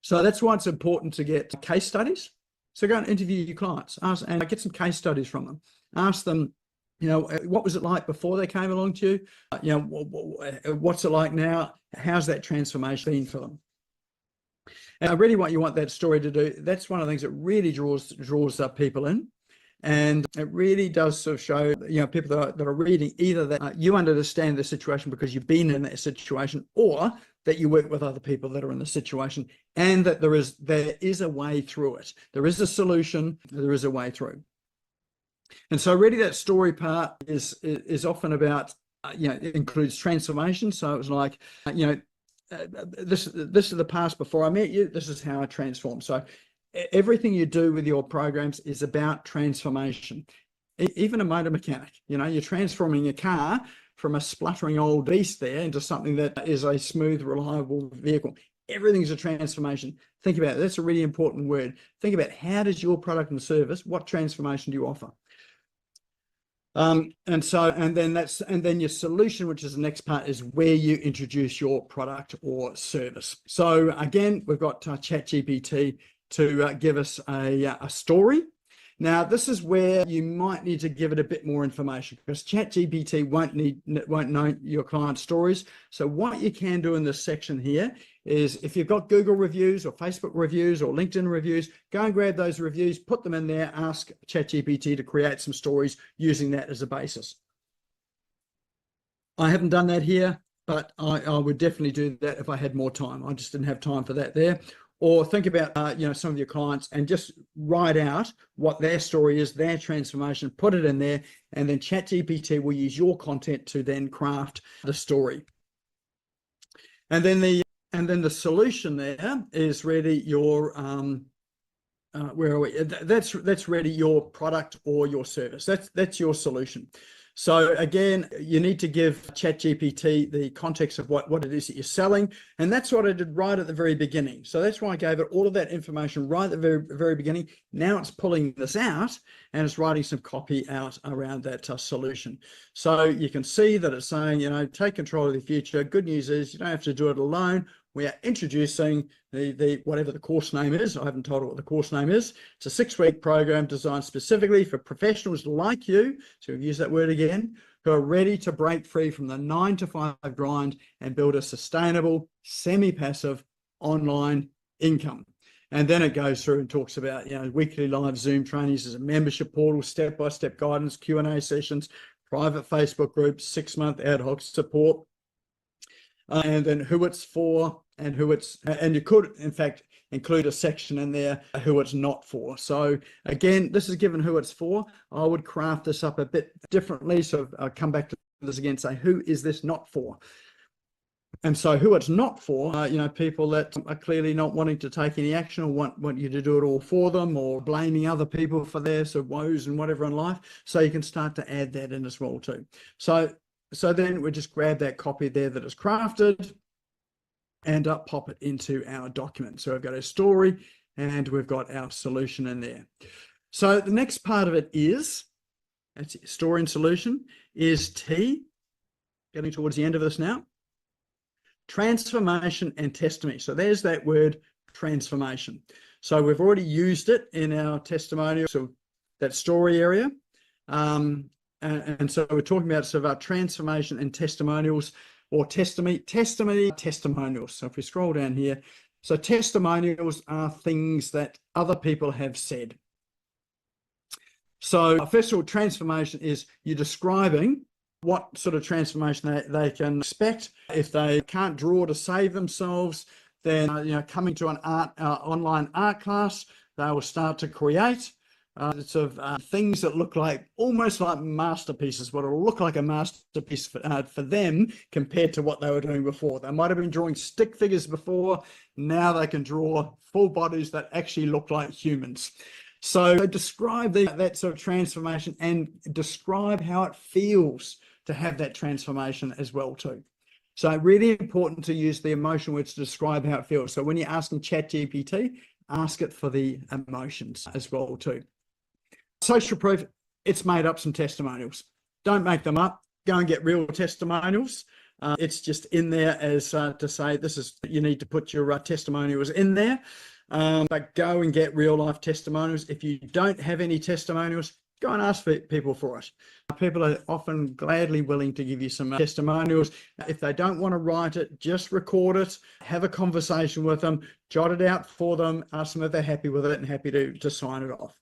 So that's why it's important to get case studies. So go and interview your clients, and get some case studies from them. Ask them, what was it like before they came along to you? What's it like now? How's that transformation been for them? And really what you want that story to do, that's one of the things that really draws up people in. And it really does sort of show, people that are reading either that you understand the situation because you've been in that situation, or that you work with other people that are in the situation, and that there is a way through it. There is a solution, there is a way through. And so really that story part is often about, it includes transformation. So it was like, this is the past before I met you, this is how I transformed. So everything you do with your programs is about transformation. Even a motor mechanic, you're transforming a car from a spluttering old beast there into something that is a smooth, reliable vehicle. Everything's a transformation. Think about it. That's a really important word. Think about how does your product and service, what transformation do you offer? And then your solution, which is the next part, is where you introduce your product or service. So again, we've got ChatGPT to give us a story. Now, this is where you might need to give it a bit more information, because ChatGPT won't know your client's stories. So what you can do in this section here is, if you've got Google reviews or Facebook reviews or LinkedIn reviews, go and grab those reviews, put them in there, ask ChatGPT to create some stories using that as a basis. I haven't done that here, but I would definitely do that if I had more time. I just didn't have time for that there. Or think about, some of your clients and just write out what their story is, their transformation, put it in there, and then ChatGPT will use your content to then craft the story. And then the solution there is really your, where are we? That's really your product or your service. That's your solution. So again, you need to give ChatGPT the context of what it is that you're selling. And that's what I did right at the very beginning. So that's why I gave it all of that information right at the very, very beginning. Now it's pulling this out and it's writing some copy out around that solution. So you can see that it's saying, take control of the future. Good news is you don't have to do it alone. we are introducing the whatever the course name is. I haven't told her what the course name is. It's a 6-week program designed specifically for professionals like you, so we've used that word again, who are ready to break free from the 9-to-5 grind and build a sustainable, semi-passive online income. And then it goes through and talks about, weekly live Zoom trainings as a membership portal, step-by-step guidance, Q&A sessions, private Facebook groups, 6-month ad hoc support, and then who it's for and and you could, in fact, include a section in there, who it's not for. So again, this is given who it's for. I would craft this up a bit differently. So I'll come back to this again, say, who is this not for? And so who it's not for, people that are clearly not wanting to take any action or want you to do it all for them, or blaming other people for their sort of woes and whatever in life. So you can start to add that in as well too. So then we just grab that copy there that is crafted and pop it into our document. So we've got a story and we've got our solution in there. So the next part of it is, that's story and solution, is T, getting towards the end of this now, transformation and testimony. So there's that word transformation. So we've already used it in our testimonial, so that story area. And so we're talking about sort of our transformation and testimonials, or testimonials. So if we scroll down here, so testimonials are things that other people have said. So first of all, transformation is you're describing what sort of transformation they can expect. If they can't draw to save themselves, then coming to an online art class, they will start to create things that look like almost like masterpieces, what will look like a masterpiece for them compared to what they were doing before. They might have been drawing stick figures before. Now they can draw full bodies that actually look like humans. So describe that sort of transformation and describe how it feels to have that transformation as well too. So really important to use the emotion words to describe how it feels. So when you're asking ChatGPT, ask it for the emotions as well too. Social proof, it's made up some testimonials. Don't make them up. Go and get real testimonials. It's just in there as to say, this is, you need to put your testimonials in there. But go and get real life testimonials. If you don't have any testimonials, go and ask for people for it. People are often gladly willing to give you some testimonials. If they don't want to write it, just record it, have a conversation with them, jot it out for them, ask them if they're happy with it and happy to sign it off.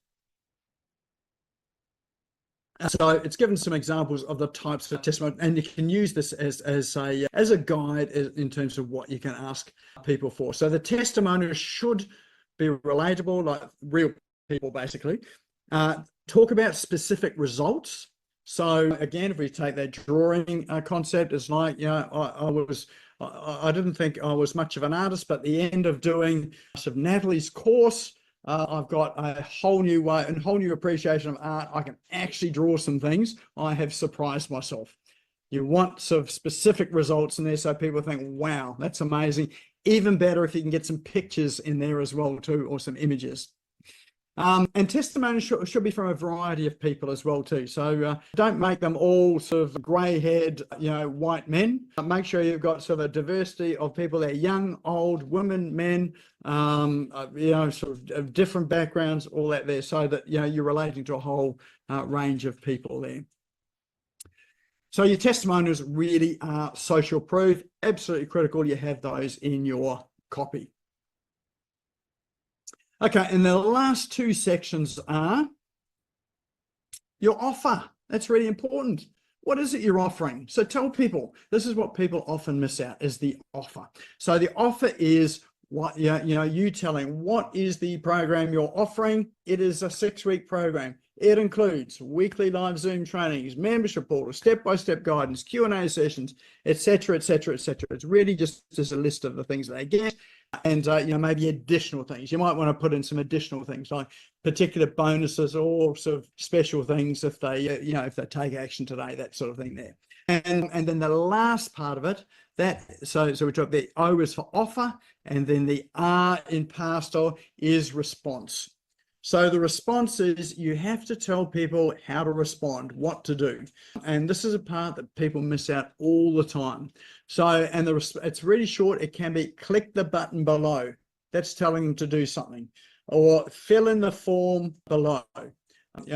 So it's given some examples of the types of testimony, and you can use this as a guide in terms of what you can ask people for. So the testimonial should be relatable, like real people basically. Talk about specific results. So again, if we take that drawing concept, it's like, I didn't think I was much of an artist, but at the end of doing sort of Natalie's course, I've got a whole new way and whole new appreciation of art. I can actually draw some things. I have surprised myself. You want sort of specific results in there so people think, wow, that's amazing. Even better if you can get some pictures in there as well too, or some images. And testimonies should be from a variety of people as well too. So don't make them all sort of grey-haired, white men. Make sure you've got sort of a diversity of people that are young, old, women, men, sort of different backgrounds, all that there, so that you're relating to a whole range of people there. So your testimonials really are social proof. Absolutely critical you have those in your copy. Okay, and the last two sections are your offer. That's really important. What is it you're offering? So tell people, this is what people often miss out, is the offer. So the offer is what, you telling what is the program you're offering. It is a 6-week program. It includes weekly live Zoom trainings, membership portal, step-by-step guidance, Q&A sessions, etc., etc., etc. It's really just a list of the things they get. And maybe additional things. You might want to put in some additional things like particular bonuses or sort of special things if they, if they take action today, that sort of thing there. And then the last part of it, so we talk, the O is for offer, and then the R in pastel is response. So the response is you have to tell people how to respond, what to do. And this is a part that people miss out all the time. So, and it's really short. It can be click the button below. That's telling them to do something, or fill in the form below.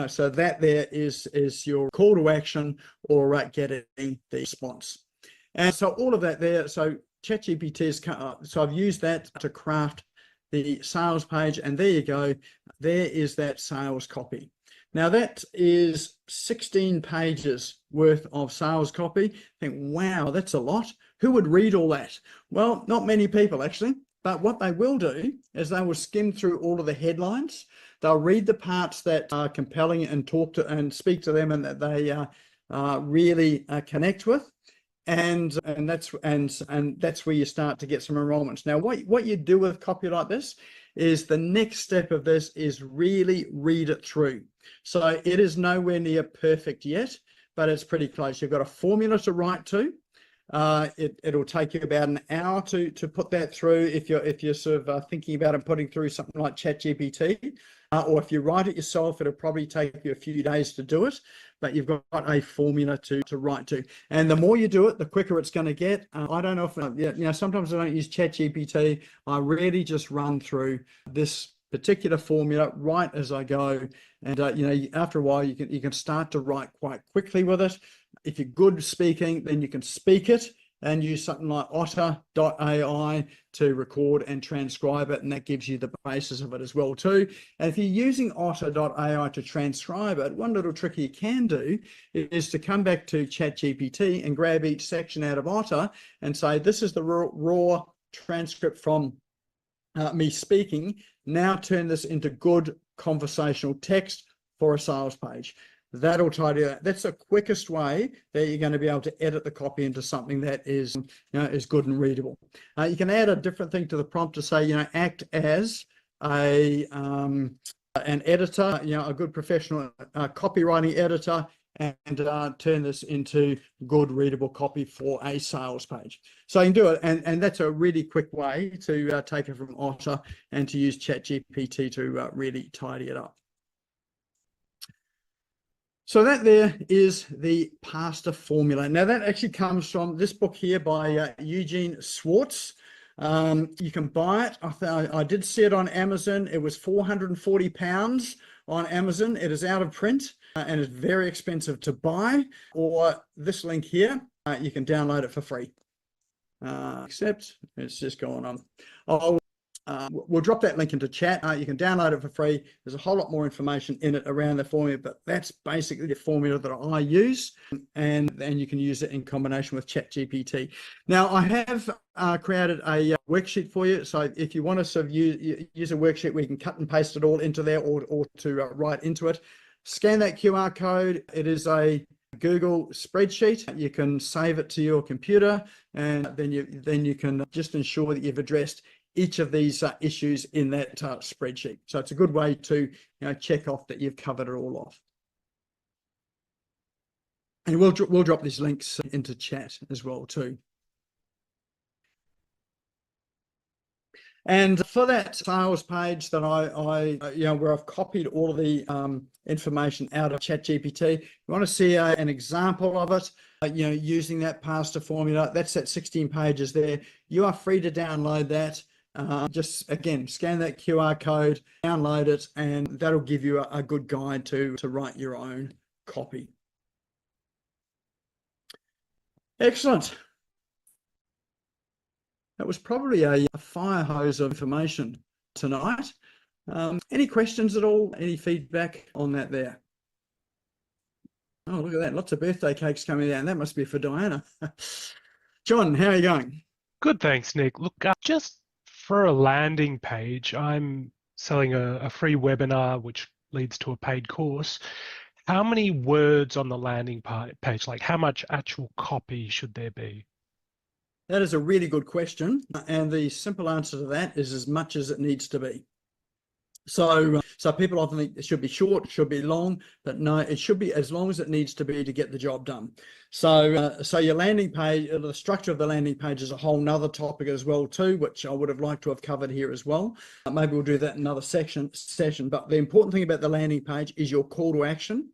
So that there is your call to action, or getting the response. And so all of that there. So ChatGPT is, so I've used that to craft the sales page, and there you go. There is that sales copy. Now that is 16 pages worth of sales copy. Think, wow, that's a lot. Who would read all that? Well, not many people actually, but what they will do is they will skim through all of the headlines. They'll read the parts that are compelling and talk to and speak to them, and that they really connect with. And that's where you start to get some enrollments. Now, what you do with copy like this is the next step of this is really read it through. So it is nowhere near perfect yet, but it's pretty close. You've got a formula to write to. It'll take you about an hour to put that through if you're sort of thinking about it, putting through something like ChatGPT. Or if you write it yourself, it'll probably take you a few days to do it, but you've got a formula to write to. And the more you do it, the quicker it's going to get. I don't know if, sometimes I don't use ChatGPT. I really just run through this particular formula right as I go. And, after a while, you can start to write quite quickly with it. If you're good speaking, then you can speak it and use something like otter.ai to record and transcribe it, and that gives you the basis of it as well too. And if you're using otter.ai to transcribe it, one little trick you can do is to come back to ChatGPT and grab each section out of Otter and say, this is the raw transcript from me speaking. Now turn this into good conversational text for a sales page. That'll tidy that. That's the quickest way that you're going to be able to edit the copy into something that is, is good and readable. You can add a different thing to the prompt to say, act as an editor, a good professional copywriting editor, and turn this into good readable copy for a sales page. So you can do it, and that's a really quick way to take it from Otter and to use ChatGPT to really tidy it up. So that there is the pasta formula. Now that actually comes from this book here by Eugene Schwartz. You can buy it. I did see it on Amazon. It was £440 on Amazon. It is out of print and it's very expensive to buy. Or this link here, you can download it for free. Except it's just going on. We'll drop that link into chat. You can download it for free. There's a whole lot more information in it around the formula, but that's basically the formula that I use, and you can use it in combination with ChatGPT. Now, I have created a worksheet for you. So if you want to sort of use a worksheet where you can cut and paste it all into there, or to write into it, scan that QR code. It is a Google spreadsheet. You can save it to your computer, and then you can just ensure that you've addressed each of these issues in that spreadsheet. So it's a good way to check off that you've covered it all off. And we'll drop these links into chat as well too. And for that sales page that where I've copied all of the information out of ChatGPT, you want to see an example of it, using that pasta formula. That's that 16 pages there. You are free to download that. Just again, scan that QR code, download it, and that'll give you a good guide to write your own copy. Excellent. That was probably a fire hose of information tonight. Any questions at all? Any feedback on that there? Oh, look at that. Lots of birthday cakes coming down. That must be for Diana. John, how are you going? Good, thanks, Nick. Look, just for a landing page, I'm selling a free webinar, which leads to a paid course. How many words on the landing page? Like how much actual copy should there be? That is a really good question. And the simple answer to that is as much as it needs to be. So people often think it should be short, it should be long, but no, it should be as long as it needs to be to get the job done. So your landing page, the structure of the landing page is a whole nother topic as well too, which I would have liked to have covered here as well. Maybe we'll do that in another session. But the important thing about the landing page is your call to action.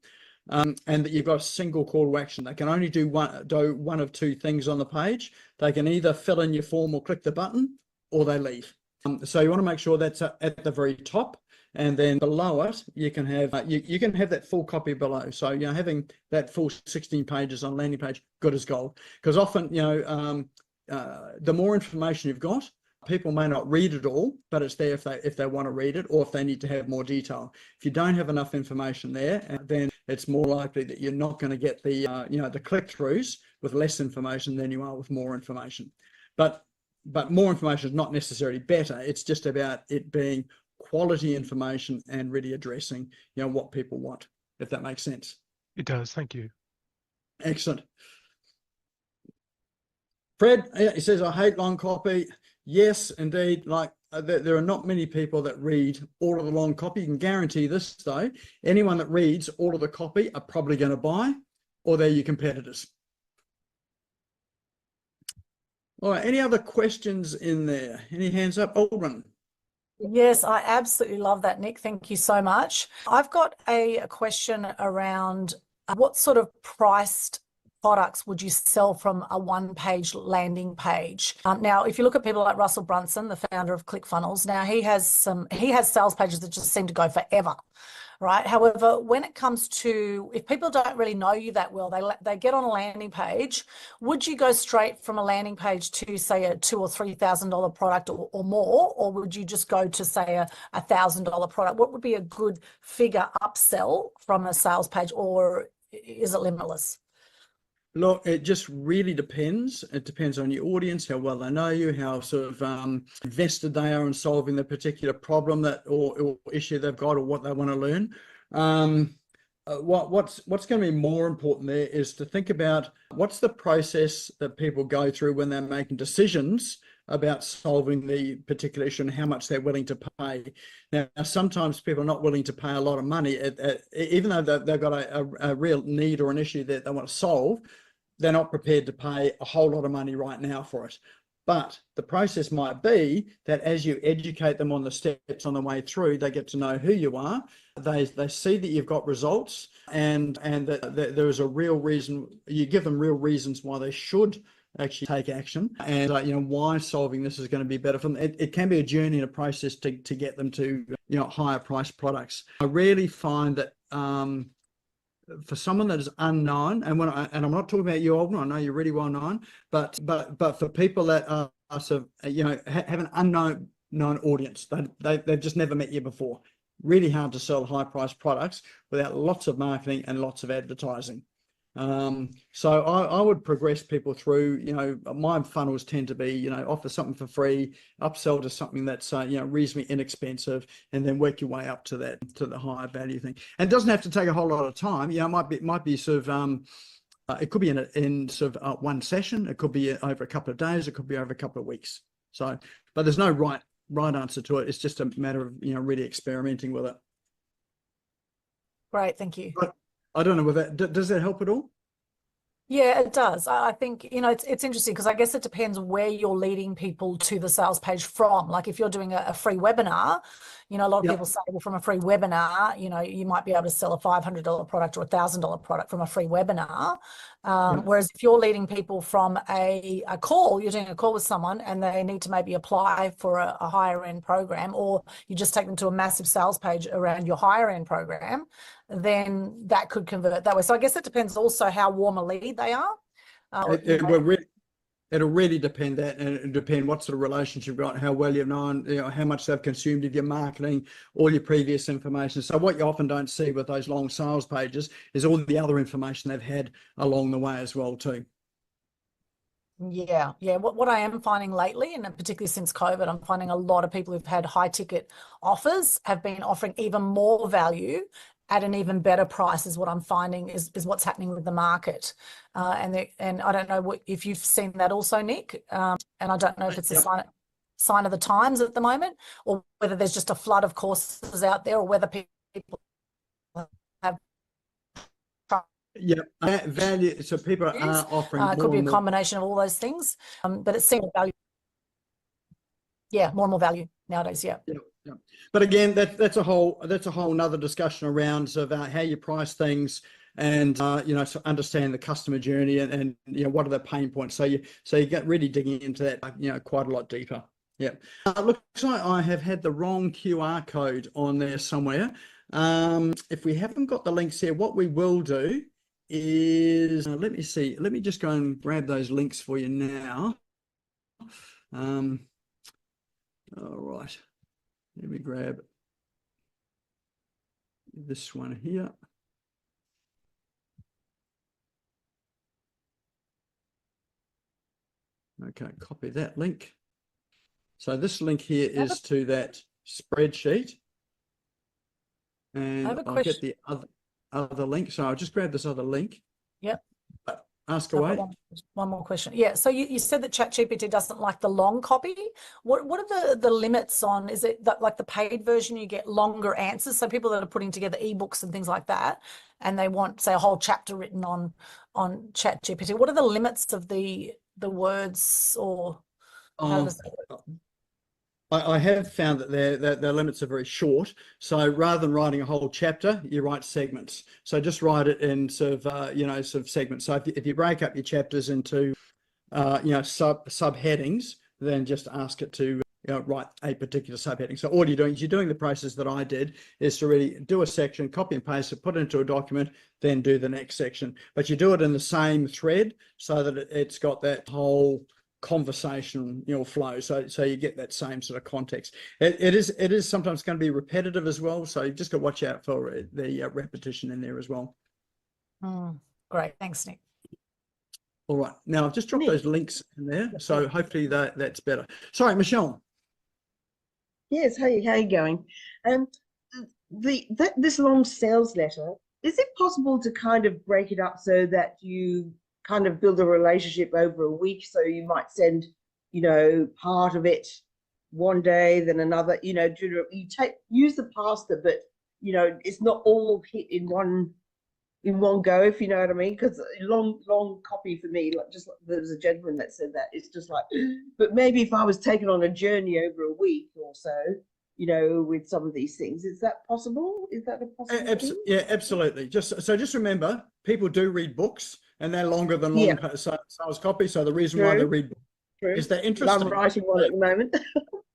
And that you've got a single call to action. They can only do one of two things on the page. They can either fill in your form or click the button, or they leave. So you want to make sure that's at the very top, and then below it you can have you can have that full copy below. So having that full 16 pages on landing page, good as gold. Because often the more information you've got, people may not read it all, but it's there if they want to read it, or if they need to have more detail. If you don't have enough information there, then it's more likely that you're not going to get the the click-throughs with less information than you are with more information. But more information is not necessarily better. It's just about it being quality information and really addressing what people want, if that makes sense. It does. Thank you. Excellent. Fred, he says, I hate long copy. Yes, indeed. There are not many people that read all of the long copy. You can guarantee this, though. Anyone that reads all of the copy are probably going to buy, or they're your competitors. All right, any other questions in there? Any hands up? Aldrin. Yes, I absolutely love that, Nick. Thank you so much. I've got a question around what sort of priced products would you sell from a one-page landing page? Now, if you look at people like Russell Brunson, the founder of ClickFunnels, now he has sales pages that just seem to go forever, right? However, when it comes to, if people don't really know you that well, they get on a landing page, would you go straight from a landing page to, say, a $2,000 or $3,000 product or more, or would you just go to, say, a $1,000 product? What would be a good figure upsell from a sales page, or is it limitless? Look, it just really depends. It depends on your audience, how well they know you, how sort of invested they are in solving the particular problem or issue they've got, or what they want to learn. What's going to be more important there is to think about what's the process that people go through when they're making decisions about solving the particular issue and how much they're willing to pay. Now, sometimes people are not willing to pay a lot of money, even though they've got a real need or an issue that they want to solve. They're not prepared to pay a whole lot of money right now for it. But the process might be that as you educate them on the steps on the way through, they get to know who you are. They see that you've got results, and that there is a real reason. You give them real reasons why they should actually take action, and why solving this is going to be better for them. It can be a journey and a process to get them to higher priced products. I really find that for someone that is unknown, and I'm not talking about you, Alden, I know you're really well known, but for people that are sort of have an unknown audience, they've just never met you before. Really hard to sell high priced products without lots of marketing and lots of advertising. So I would progress people through, my funnels tend to be, offer something for free, upsell to something that's, reasonably inexpensive, and then work your way up to the higher value thing. And it doesn't have to take a whole lot of time. It might be sort of, it could be in sort of one session. It could be over a couple of days. It could be over a couple of weeks. So, but there's no right answer to it. It's just a matter of, really experimenting with it. Great. Thank you. I don't know whether does that help at all? Yeah, it does. I think, it's interesting because I guess it depends where you're leading people to the sales page from. Like if you're doing a free webinar, a lot of people say, well, from a free webinar, you might be able to sell a $500 product or $1,000 product from a free webinar. Whereas if you're leading people from a call, you're doing a call with someone and they need to maybe apply for a higher end program, or you just take them to a massive sales page around your higher end program, then that could convert that way. So I guess it depends also how warm a lead they are. It'll really depend that, and it'll depend what sort of relationship you've got, how well you've known, how much they've consumed of your marketing, all your previous information. So what you often don't see with those long sales pages is all the other information they've had along the way as well too. Yeah. What I am finding lately, and particularly since COVID, I'm finding a lot of people who've had high ticket offers have been offering even more value at an even better price, is what I'm finding is what's happening with the market. And I don't know if you've seen that also, Nick. And I don't know if it's a sign. sign of the times at the moment, or whether there's just a flood of courses out there, or whether people have value. So people are offering it could more be a and more. combination of all those things, but it's seeing value. Yeah, more and more value nowadays. Yeah. Yeah. But again, that's a whole nother discussion around sort of how you price things, and so understand the customer journey, and what are the pain points. So you get really digging into that quite a lot deeper. Yeah. Looks like I have had the wrong QR code on there somewhere. If we haven't got the links here, what we will do is let me see. Let me just go and grab those links for you now. All right. Let me grab this one here. Okay, copy that link. So this link here is to that spreadsheet. And I'll get the other link. So I'll just grab this other link. Yep. Ask away. One more question. Yeah. So you said that ChatGPT doesn't like the long copy. What are the limits on? Is it that, like the paid version, you get longer answers? So people that are putting together ebooks and things like that, and they want, say, a whole chapter written on ChatGPT. What are the limits of the words, or how does that work? I have found that their limits are very short. So rather than writing a whole chapter, you write segments. So just write it in sort of segments. So if you break up your chapters into subheadings, then just ask it to write a particular subheading. So all you're doing the process that I did, is to really do a section, copy and paste it, put it into a document, then do the next section. But you do it in the same thread so that it's got that whole conversation flow, so you get that same sort of context. It is sometimes going to be repetitive as well, so you've just got to watch out for the repetition in there as well. Great, thanks, Nick. All right, now I've just dropped those links in there, so hopefully that's better. Sorry, Michelle. Yes, how you going? This long sales letter, is it possible to kind of break it up so that you kind of build a relationship over a week? So you might send, part of it one day, then another, use the pasta, but it's not all hit in one go, if you know what I mean. Because long copy for me, there was a gentleman that said that, it's just like, but maybe if I was taken on a journey over a week or so, with some of these things, is that possible? Is that a possibility? Yeah, absolutely. Just remember, people do read books, and they're longer than sales copy. So the reason why they read books is they're interesting. I'm writing one at the moment.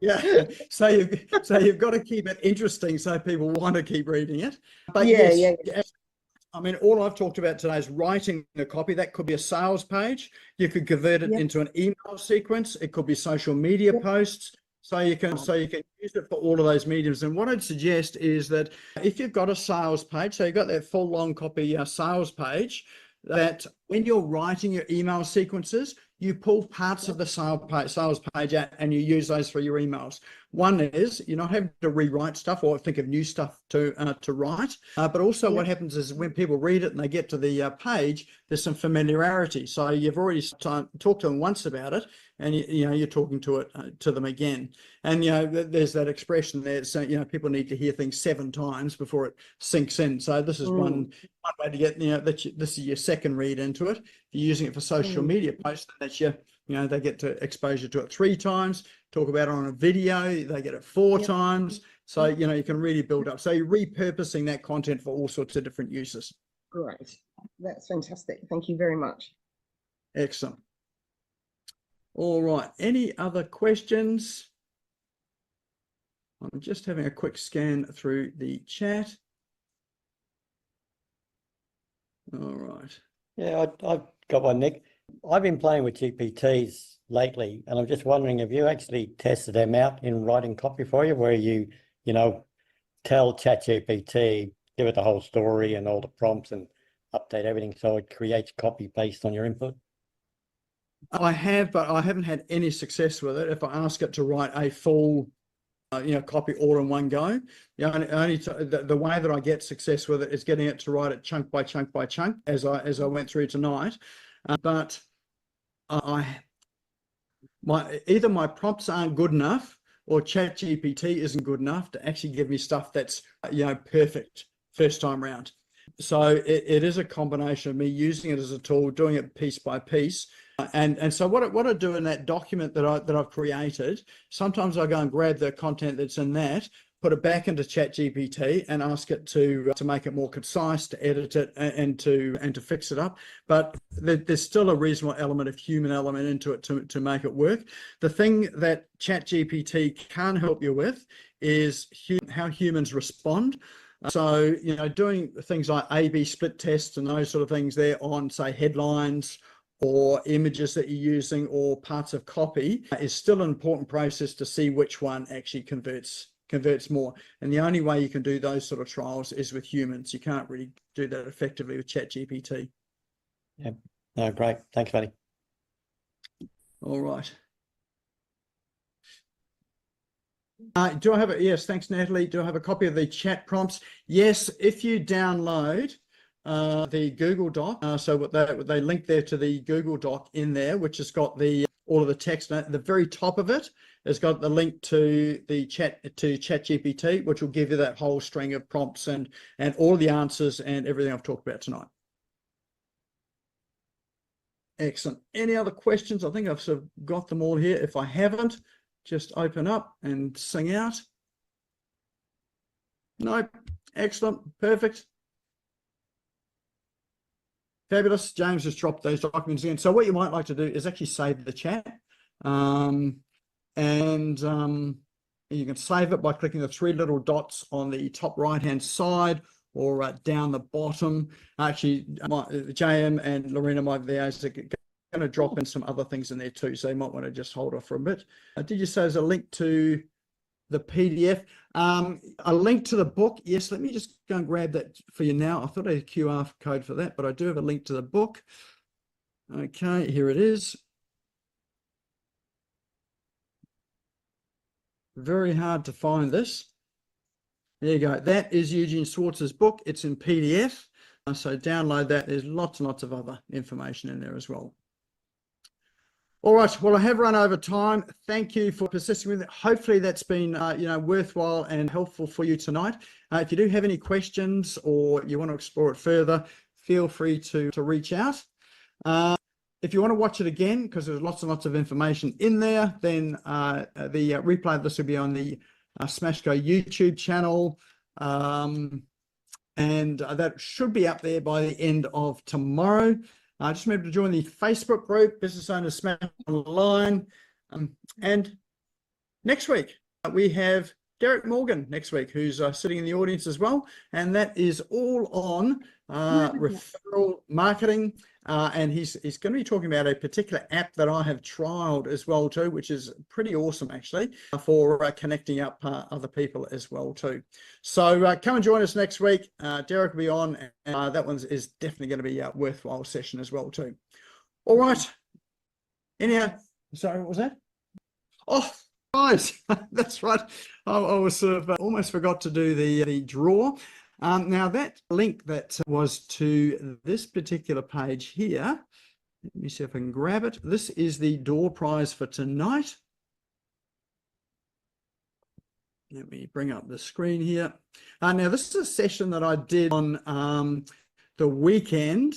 Yeah. So you've got to keep it interesting so people want to keep reading it. But I mean, all I've talked about today is writing the copy. That could be a sales page. You could convert it into an email sequence. It could be social media posts. So you can use it for all of those mediums. And what I'd suggest is that if you've got a sales page, so you've got that full long copy sales page, that when you're writing your email sequences, you pull parts of the sales page out and you use those for your emails. One is you're not having to rewrite stuff or think of new stuff to write, but also what happens is when people read it and they get to the page, there's some familiarity. So you've already talked to them once about it, and you're talking to them again. And there's that expression there. So people need to hear things 7 times before it sinks in. So this is one way to get this is your second read into it. If you're using it for social media posts, that's they get to exposure to it 3 times. Talk about it on a video, they get it 4 times. So you can really build up. So you're repurposing that content for all sorts of different uses. Great, that's fantastic. Thank you very much. Excellent. All right, any other questions? I'm just having a quick scan through the chat. All right. Yeah, I've got one, Nick. I've been playing with GPTs lately, and I'm just wondering, have you actually tested them out in writing copy for you, where you tell ChatGPT, give it the whole story and all the prompts and update everything so it creates copy based on your input? I have, but I haven't had any success with it. If I ask it to write a full copy all in one go, the way that I get success with it is getting it to write it chunk by chunk by chunk, as I went through tonight. But either my prompts aren't good enough or ChatGPT isn't good enough to actually give me stuff that's, perfect first time round. So it is a combination of me using it as a tool, doing it piece by piece. And so what I do in that document that I've created, sometimes I go and grab the content that's in that, put it back into ChatGPT and ask it to make it more concise, to edit it and to fix it up. But there's still a reasonable element of human element into it to make it work. The thing that ChatGPT can help you with is how humans respond. So, doing things like A/B split tests and those sort of things there on, say, headlines or images that you're using or parts of copy is still an important process to see which one actually converts more. And the only way you can do those sort of trials is with humans. You can't really do that effectively with ChatGPT. Yeah. No, great. Thanks, buddy. All right. Do I have a, yes, thanks, Natalie. Do I have a copy of the chat prompts? Yes, if you download the Google Doc, so what they link there to the Google Doc in there, which has got all of the text at the very top of it. It's got the link to ChatGPT, which will give you that whole string of prompts and all the answers and everything I've talked about tonight. Excellent. Any other questions? I think I've sort of got them all here. If I haven't, just open up and sing out. Nope. Excellent. Perfect. Fabulous. James just dropped those documents in. So what you might like to do is actually save the chat. You can save it by clicking the three little dots on the top right-hand side or down the bottom. Actually, JM and Lorena might be going to drop in some other things in there too, so you might want to just hold off for a bit. Did you say there's a link to the PDF? A link to the book? Yes, let me just go and grab that for you now. I thought I had a QR code for that, but I do have a link to the book. Okay, here it is. Very hard to find this. There you go. That is Eugene Schwartz's book. It's in PDF. So download that. There's lots and lots of other information in there as well. All right. Well, I have run over time. Thank you for persisting with it. Hopefully that's been, worthwhile and helpful for you tonight. If you do have any questions or you want to explore it further, feel free to reach out. If you want to watch it again, because there's lots and lots of information in there, then the replay of this will be on the Smashco YouTube channel. And that should be up there by the end of tomorrow. Just remember to join the Facebook group, Business Owners Smash Online. And next week, we have Derek Morgan next week, who's sitting in the audience as well. And that is all on referral marketing. And he's going to be talking about a particular app that I have trialed as well too, which is pretty awesome actually for connecting up other people as well too. So come and join us next week. Derek will be on, and that one is definitely going to be a worthwhile session as well too. All right. Anyhow, sorry, what was that? Oh, right. That's right. I was sort of almost forgot to do the draw. Now that link that was to this particular page here, let me see if I can grab it. This is the door prize for tonight. Let me bring up the screen here. Now this is a session that I did on the weekend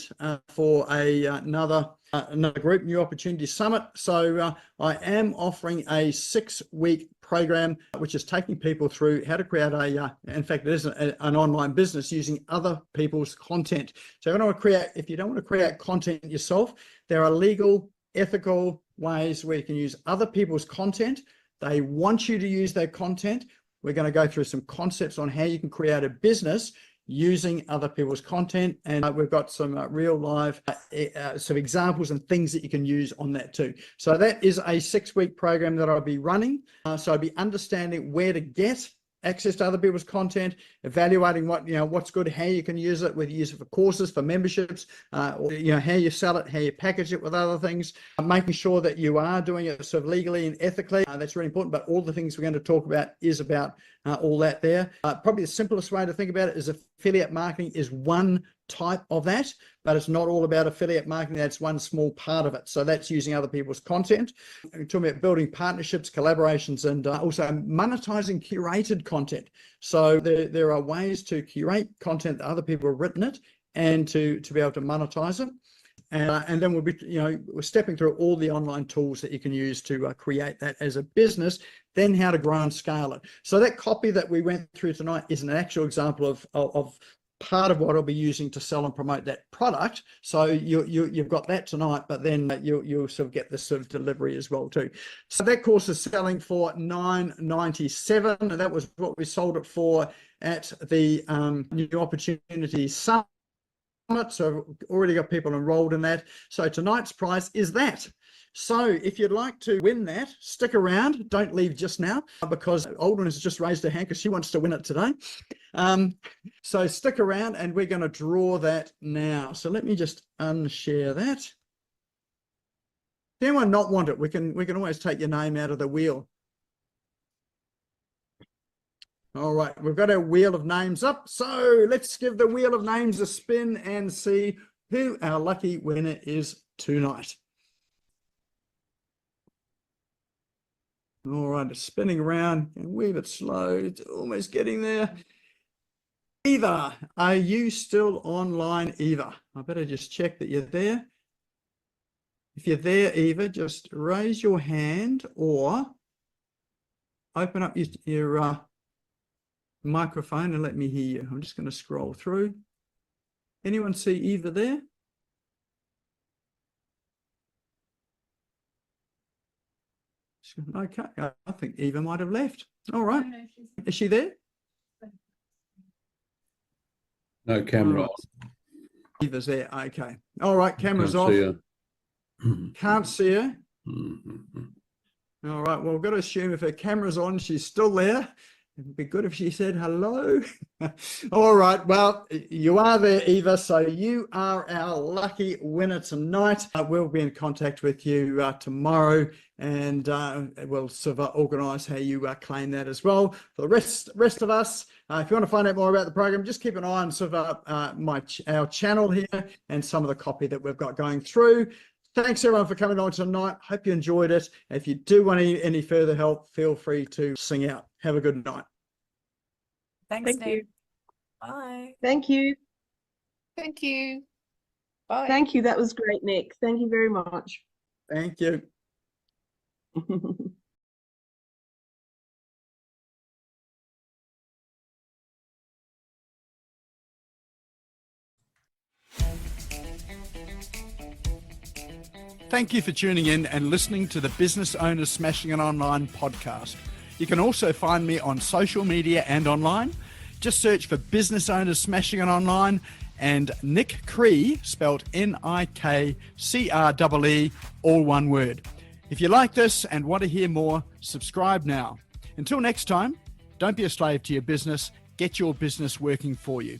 for another group, New Opportunity Summit. So I am offering a 6-week program, which is taking people through how to create in fact, it is an online business using other people's content. So if you don't want to create content yourself, there are legal, ethical ways where you can use other people's content. They want you to use their content. We're going to go through some concepts on how you can create a business using other people's content, and we've got some real live some examples and things that you can use on that too. So that is a 6-week program that I'll be running. So I'll be understanding where to get access to other people's content, evaluating what's good, how you can use it, whether you use it for courses, for memberships, or how you sell it, how you package it with other things, making sure that you are doing it sort of legally and ethically. That's really important. But all the things we're going to talk about is about all that there. Probably the simplest way to think about it is affiliate marketing is one type of that, but it's not all about affiliate marketing. That's one small part of it. So that's using other people's content. We're talking about building partnerships, collaborations, and also monetizing curated content. So there are ways to curate content that other people have written it and to be able to monetize it. And then we'll be, we're stepping through all the online tools that you can use to create that as a business, then how to grow and scale it. So that copy that we went through tonight is an actual example of part of what I'll be using to sell and promote that product. So you've got that tonight, but then you'll sort of get this sort of delivery as well too. So that course is selling for $997. That was what we sold it for at the New Opportunity Summit. So I've already got people enrolled in that. So tonight's prize is that. So if you'd like to win that, stick around. Don't leave just now, because Aldrin has just raised her hand because she wants to win it today. So stick around and we're going to draw that now. So let me just unshare that. If anyone not want it, we can always take your name out of the wheel. All right, we've got our wheel of names up. So let's give the wheel of names a spin and see who our lucky winner is tonight. All right, it's spinning around and weave it slow. It's almost getting there. Eva, are you still online, Eva? I better just check that you're there. If you're there, Eva, just raise your hand or open up your microphone and let me hear you. I'm just going to scroll through. Anyone see Eva there? Okay, I think Eva might have left. All right. Is she there? No camera. Eva's there. Okay. All right, camera's off. Can't see her. All right, well, we've got to assume if her camera's on, she's still there. It'd be good if she said hello. All right, well, you are there, Eva, so you are our lucky winner tonight. We'll be in contact with you tomorrow, and we'll sort of organise how you claim that as well. For the rest of us, if you want to find out more about the program, just keep an eye on sort of our channel here and some of the copy that we've got going through. Thanks everyone for coming on tonight. Hope you enjoyed it. If you do want any further help, feel free to sing out. Have a good night. Thanks, Thank you. Nick. Bye. Thank you. Thank you. Bye. Thank you. That was great, Nick. Thank you very much. Thank you. Thank you for tuning in and listening to the Business Owners Smashing It Online podcast. You can also find me on social media and online. Just search for Business Owners Smashing It Online and Nick Cree, spelled Nikree, all one word. If you like this and want to hear more, subscribe now. Until next time, don't be a slave to your business. Get your business working for you.